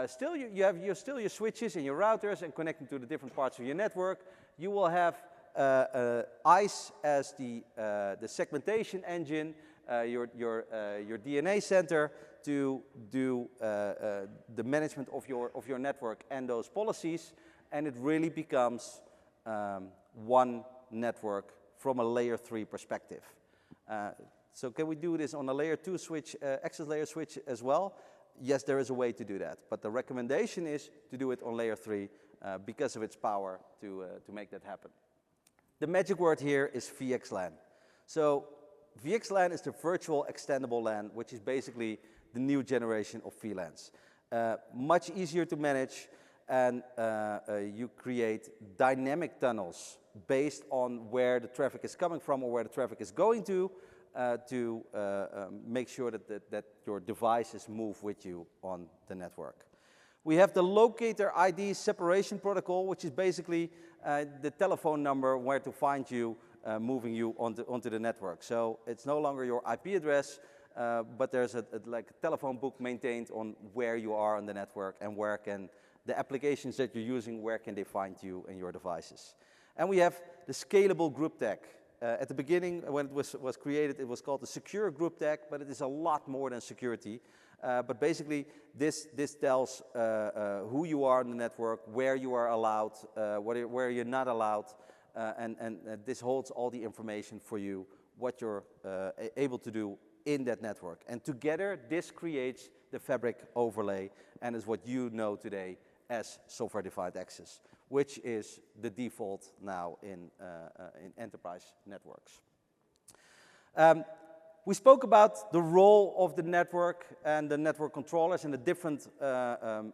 still you have still your switches and your routers and connecting to the different parts of your network. You will have ICE as the segmentation engine, your DNA center to do the management of your network and those policies, and it really becomes one network from a layer 3 perspective. So can we do this on a layer 2 switch, access layer switch as well? Yes, there is a way to do that, but the recommendation is to do it on layer 3 because of its power to make that happen. The magic word here is VXLAN. So VXLAN is the virtual extendable LAN, which is basically the new generation of VLANs. Much easier to manage, and you create dynamic tunnels based on where the traffic is coming from or where the traffic is going to make sure that your devices move with you on the network. We have the locator ID separation protocol, which is basically the telephone number where to find you, moving you onto the network. So it's no longer your IP address, but there's like a telephone book maintained on where you are on the network and where can the applications that you're using, where can they find you and your devices. And we have the scalable group tag. At the beginning, when it was created, it was called the secure group tag, but it is a lot more than security. But basically, this tells who you are on the network, where you are allowed, where you're not allowed, and this holds all the information for you, what you're able to do in that network. And together, this creates the fabric overlay, and is what you know today as software-defined access, which is the default now in enterprise networks. We spoke about the role of the network and the network controllers and the different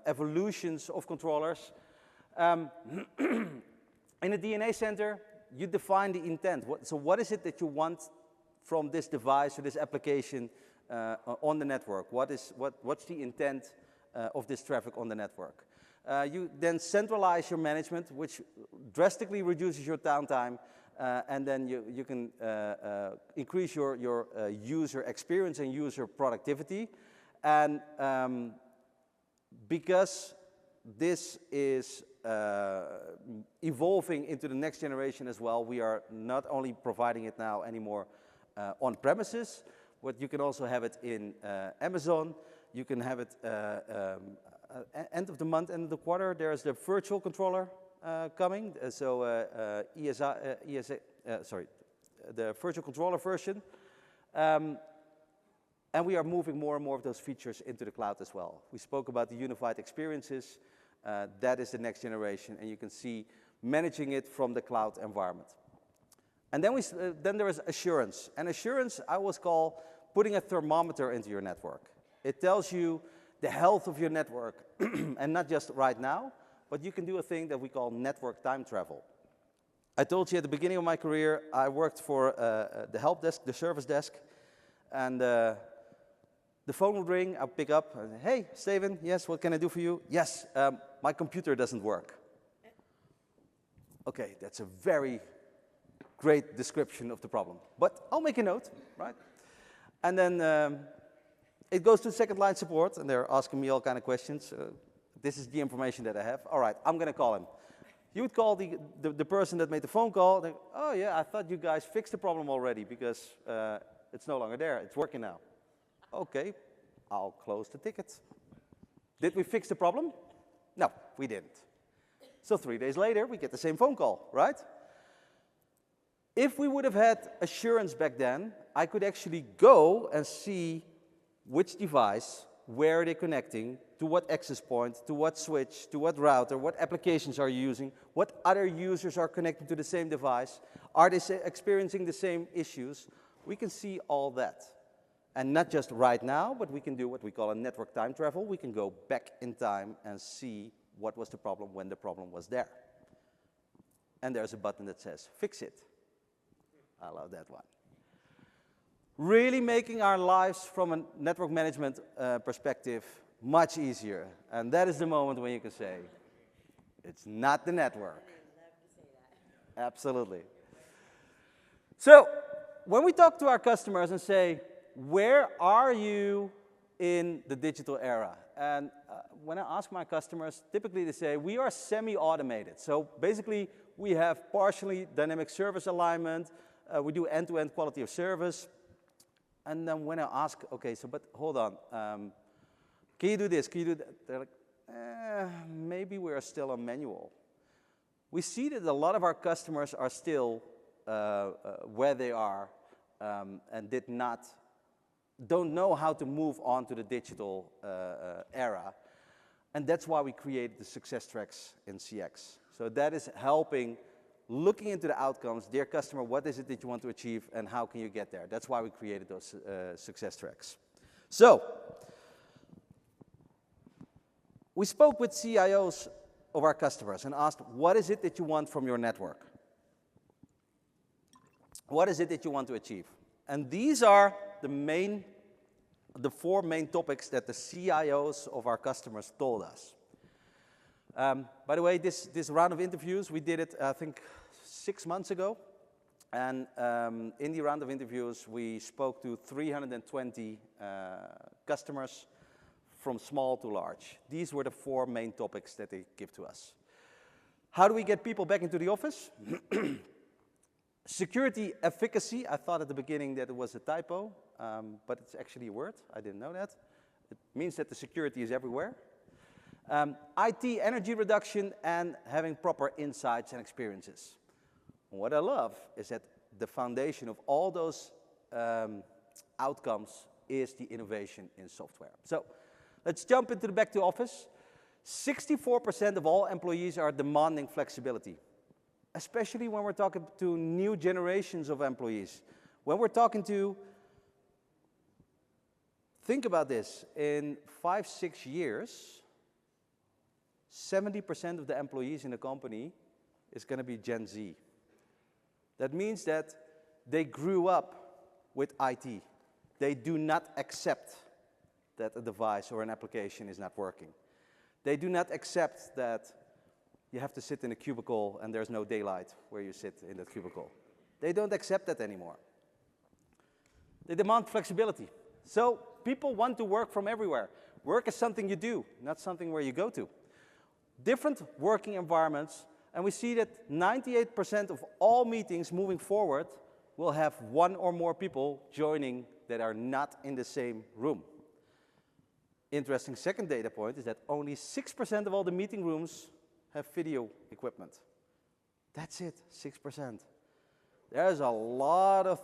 evolutions of controllers. In the DNA center, you define the intent. So what is it that you want from this device or this application on the network? What's the intent of this traffic on the network? You then centralize your management, which drastically reduces your downtime, and then you can increase your user experience and user productivity. And because this is evolving into the next generation as well, we are not only providing it now anymore on premises, but you can also have it in Amazon. You can have it end of the month, end of the quarter. There's the virtual controller coming. The virtual controller version. And we are moving more and more of those features into the cloud as well. We spoke about the unified experiences. That is the next generation, and you can see managing it from the cloud environment. And then there is assurance. And assurance I always call putting a thermometer into your network. It tells you the health of your network, and not just right now, but you can do a thing that we call network time travel. I told you at the beginning of my career, I worked for the help desk, the service desk, and the phone would ring, I'd pick up, and say, hey, Steven, yes, what can I do for you? Yes, my computer doesn't work. Okay, that's a very great description of the problem, but I'll make a note, right? And then it goes to second line support, and they're asking me all kind of questions. This is the information that I have. All right, I'm going to call him. You would call the person that made the phone call. They, oh, yeah, I thought you guys fixed the problem already because it's no longer there. It's working now. Okay, I'll close the ticket. Did we fix the problem? No, we didn't. So 3 days later, we get the same phone call, right? If we would have had assurance back then, I could actually go and see which device, where are they connecting, to what access point, to what switch, to what router, what applications are you using, what other users are connecting to the same device, are they experiencing the same issues? We can see all that. And not just right now, but we can do what we call a network time travel. We can go back in time and see what was the problem when the problem was there. And there's a button that says, fix it. I love that one. Really making our lives from a network management perspective much easier. And that is the moment when you can say, it's not the network. Absolutely. So when we talk to our customers and say, where are you in the digital era? And when I ask my customers, typically they say, we are semi-automated. So basically, we have partially dynamic service alignment. We do end-to-end quality of service. And then when I ask, okay, so but hold on, can you do this, can you do that? They're like, maybe we are still on manual. We see that a lot of our customers are still where they are and don't know how to move on to the digital era. And that's why we created the success tracks in CX. So that is helping looking into the outcomes, dear customer, what is it that you want to achieve and how can you get there? That's why we created those success tracks. So, we spoke with CIOs of our customers and asked, what is it that you want from your network? What is it that you want to achieve? And these are the 4 main topics that the CIOs of our customers told us. By the way, this round of interviews, we did it, I think, 6 months ago. And in the round of interviews, we spoke to 320 customers from small to large. These were the 4 main topics that they give to us. How do we get people back into the office? Security efficacy. I thought at the beginning that it was a typo, but it's actually a word. I didn't know that. It means that the security is everywhere. IT energy reduction and having proper insights and experiences. What I love is that the foundation of all those outcomes is the innovation in software. So let's jump into the back to office. 64% of all employees are demanding flexibility, especially when we're talking to new generations of employees. When we're talking to, think about this, in 5-6 years, 70% of the employees in the company is going to be Gen Z. That means that they grew up with IT. They do not accept that a device or an application is not working. They do not accept that you have to sit in a cubicle and there's no daylight where you sit in that cubicle. They don't accept that anymore. They demand flexibility. So people want to work from everywhere. Work is something you do, not something where you go to. Different working environments, and we see that 98% of all meetings moving forward will have 1 or more people joining that are not in the same room. Interesting second data point is that only 6% of all the meeting rooms have video equipment. That's it, 6%. There's a lot of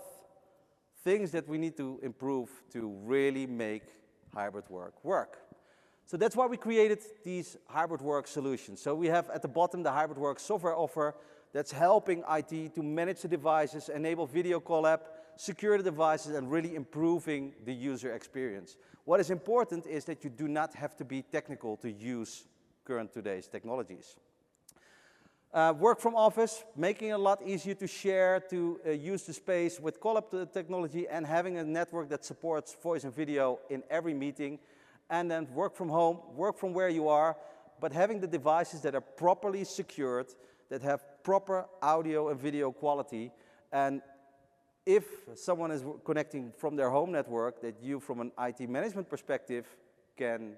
things that we need to improve to really make hybrid work work. So that's why we created these hybrid work solutions. So we have at the bottom the hybrid work software offer that's helping IT to manage the devices, enable video collab, secure the devices, and really improving the user experience. What is important is that you do not have to be technical to use today's technologies. Work from office, making it a lot easier to share, to use the space with collab technology, and having a network that supports voice and video in every meeting. And then work from home, work from where you are, but having the devices that are properly secured, that have proper audio and video quality. And if someone is connecting from their home network, that you, from an IT management perspective, can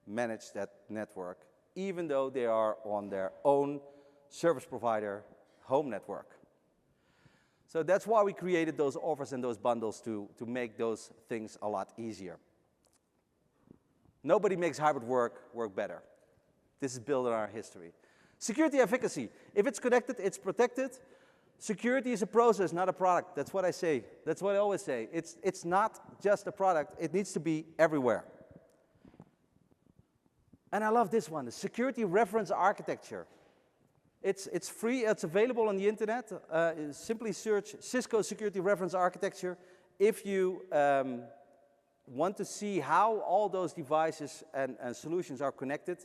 manage that network, even though they are on their own service provider home network. So that's why we created those offers and those bundles to make those things a lot easier. Nobody makes hybrid work better. This is built on our history. Security efficacy. If it's connected, it's protected. Security is a process, not a product. That's what I say. That's what I always say. It's not just a product. It needs to be everywhere. And I love this one, the security reference architecture. It's free. It's available on the internet. Simply search Cisco Security Reference Architecture. If you want to see how all those devices and solutions are connected,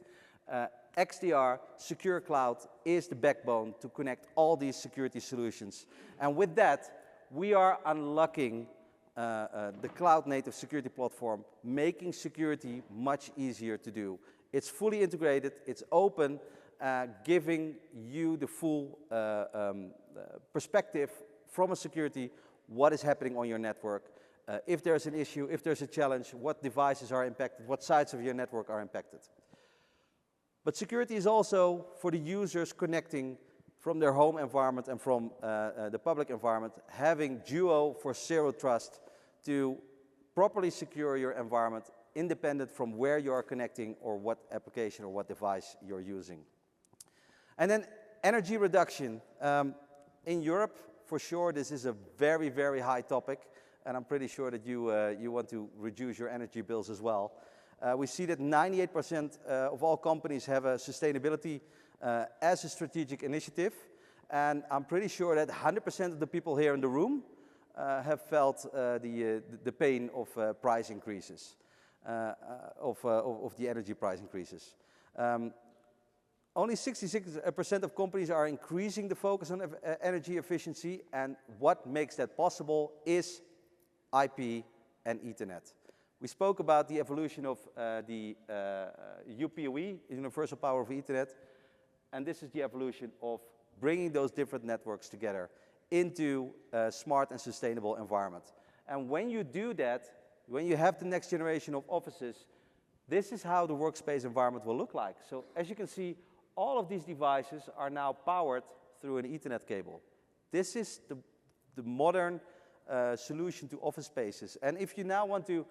XDR, Secure Cloud, is the backbone to connect all these security solutions. And with that, we are unlocking the cloud-native security platform, making security much easier to do. It's fully integrated, it's open, giving you the full perspective from a security, what is happening on your network. If there's an issue, if there's a challenge, what devices are impacted, what sides of your network are impacted. But security is also for the users connecting from their home environment and from the public environment, having Duo for zero trust to properly secure your environment, independent from where you are connecting or what application or what device you're using. And then energy reduction. In Europe, for sure, this is a very, very high topic. And I'm pretty sure that you want to reduce your energy bills as well. We see that 98% of all companies have a sustainability as a strategic initiative. And I'm pretty sure that 100% of the people here in the room have felt the pain of price increases, of the energy price increases. Only 66% of companies are increasing the focus on energy efficiency, and what makes that possible is IP and Ethernet. We spoke about the evolution of the UPoE, Universal Power over Ethernet. And this is the evolution of bringing those different networks together into a smart and sustainable environment. And when you do that, when you have the next generation of offices, this is how the workspace environment will look like. So as you can see, all of these devices are now powered through an Ethernet cable. This is the modern solution to office spaces. And if you now want to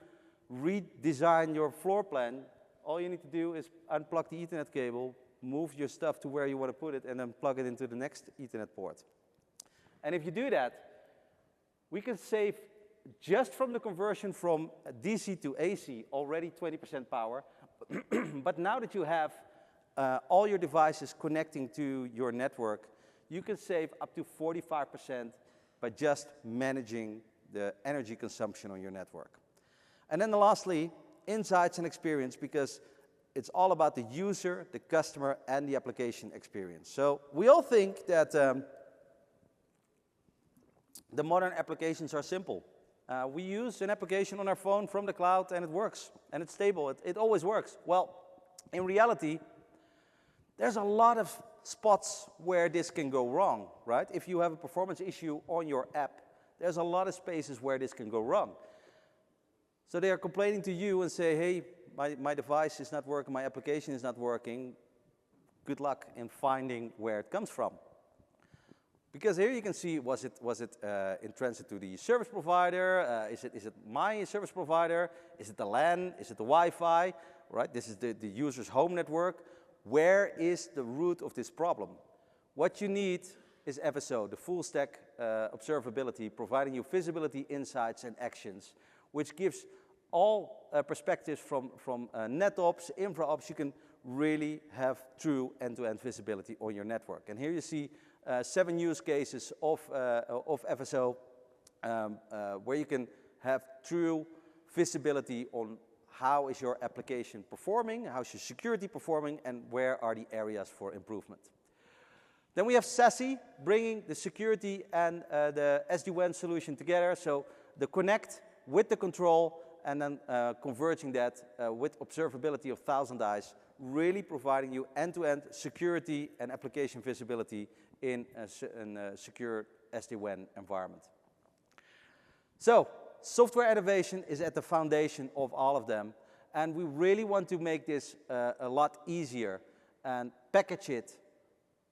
redesign your floor plan, all you need to do is unplug the Ethernet cable, move your stuff to where you want to put it, and then plug it into the next Ethernet port. And if you do that, we can save, just from the conversion from DC to AC, already 20% power. But now that you have all your devices connecting to your network, you can save up to 45% by just managing the energy consumption on your network. And then lastly, insights and experience, because it's all about the user, the customer, and the application experience. So we all think that the modern applications are simple. We use an application on our phone from the cloud and it works, and it's stable, it always works. Well, in reality, there's a lot of spots where this can go wrong, right? If you have a performance issue on your app, there's a lot of spaces where this can go wrong. So they are complaining to you and say, hey, my device is not working, my application is not working. Good luck in finding where it comes from. Because here you can see, was it in transit to the service provider? Is it my service provider? Is it the LAN? Is it the Wi-Fi? Right? This is the user's home network. Where is the root of this problem? What you need is FSO, the full stack observability, providing you visibility, insights, and actions, which gives all perspectives from NetOps, InfraOps. You can really have true end-to-end visibility on your network. And here you see 7 use cases of FSO where you can have true visibility on how is your application performing, how is your security performing, and where are the areas for improvement. Then we have SASE, bringing the security and the SD-WAN solution together. So the connect with the control, and then converging that with observability of Thousand Eyes, really providing you end-to-end security and application visibility in a secure SD-WAN environment. So software innovation is at the foundation of all of them, and we really want to make this a lot easier and package it.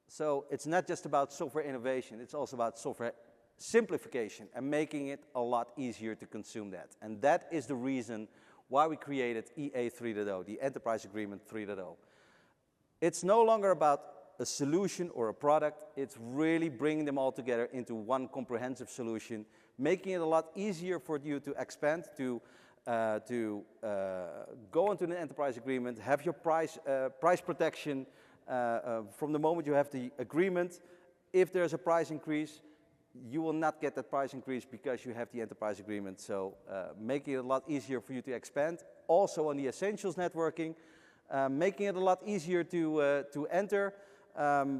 So it's not just about software innovation, it's also about software simplification and making it a lot easier to consume that. And that is the reason why we created EA 3.0, the Enterprise Agreement 3.0. It's no longer about a solution or a product, it's really bringing them all together into one comprehensive solution, making it a lot easier for you to expand, to go into an enterprise agreement, have your price protection from the moment you have the agreement. If there's a price increase, you will not get that price increase because you have the enterprise agreement. So making it a lot easier for you to expand. Also on the essentials networking, making it a lot easier to enter.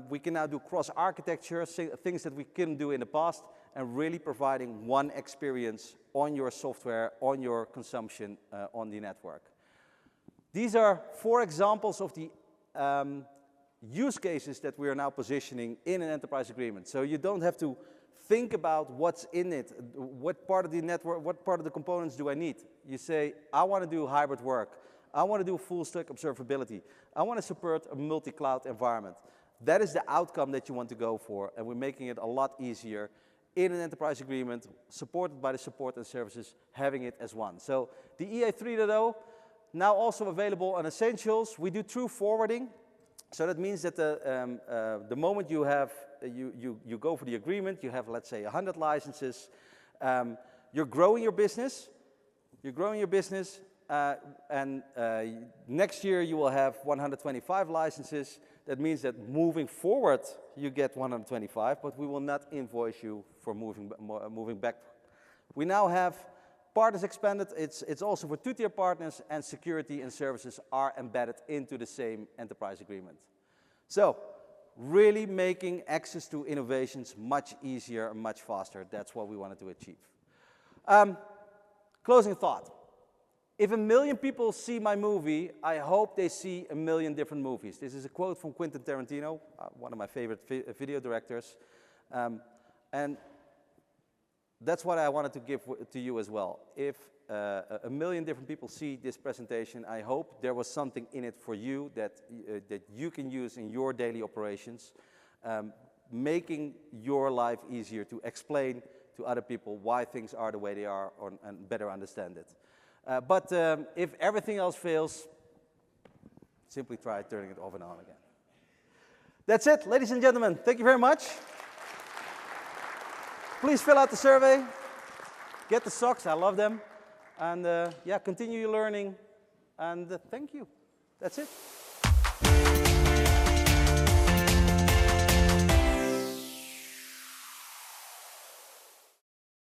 We can now do cross-architecture, things that we couldn't do in the past, and really providing one experience on your software, on your consumption, on the network. These are 4 examples of the use cases that we are now positioning in an enterprise agreement. So you don't have to think about what's in it, what part of the network, what part of the components do I need. You say, I want to do hybrid work. I want to do full stack observability. I want to support a multi-cloud environment. That is the outcome that you want to go for, and we're making it a lot easier in an enterprise agreement, supported by the support and services, having it as one. So the EA 3.0, now also available on Essentials. We do true forwarding. So that means that the moment you have, you go for the agreement, you have, let's say, 100 licenses, you're growing your business, and next year you will have 125 licenses. That means that moving forward, you get 125, but we will not invoice you for moving back. We now have partners expanded. It's also for 2-tier partners, and security and services are embedded into the same enterprise agreement. So really making access to innovations much easier and much faster. That's what we wanted to achieve. Closing thought. If 1 million people see my movie, I hope they see 1 million different movies. This is a quote from Quentin Tarantino, one of my favorite video directors. And that's what I wanted to give to you as well. If 1 million different people see this presentation, I hope there was something in it for you that you can use in your daily operations, making your life easier to explain to other people why things are the way they are and better understand it. But if everything else fails, simply try turning it off and on again. That's it, ladies and gentlemen. Thank you very much. Please fill out the survey. Get the socks, I love them. And yeah, continue your learning. And thank you. That's it.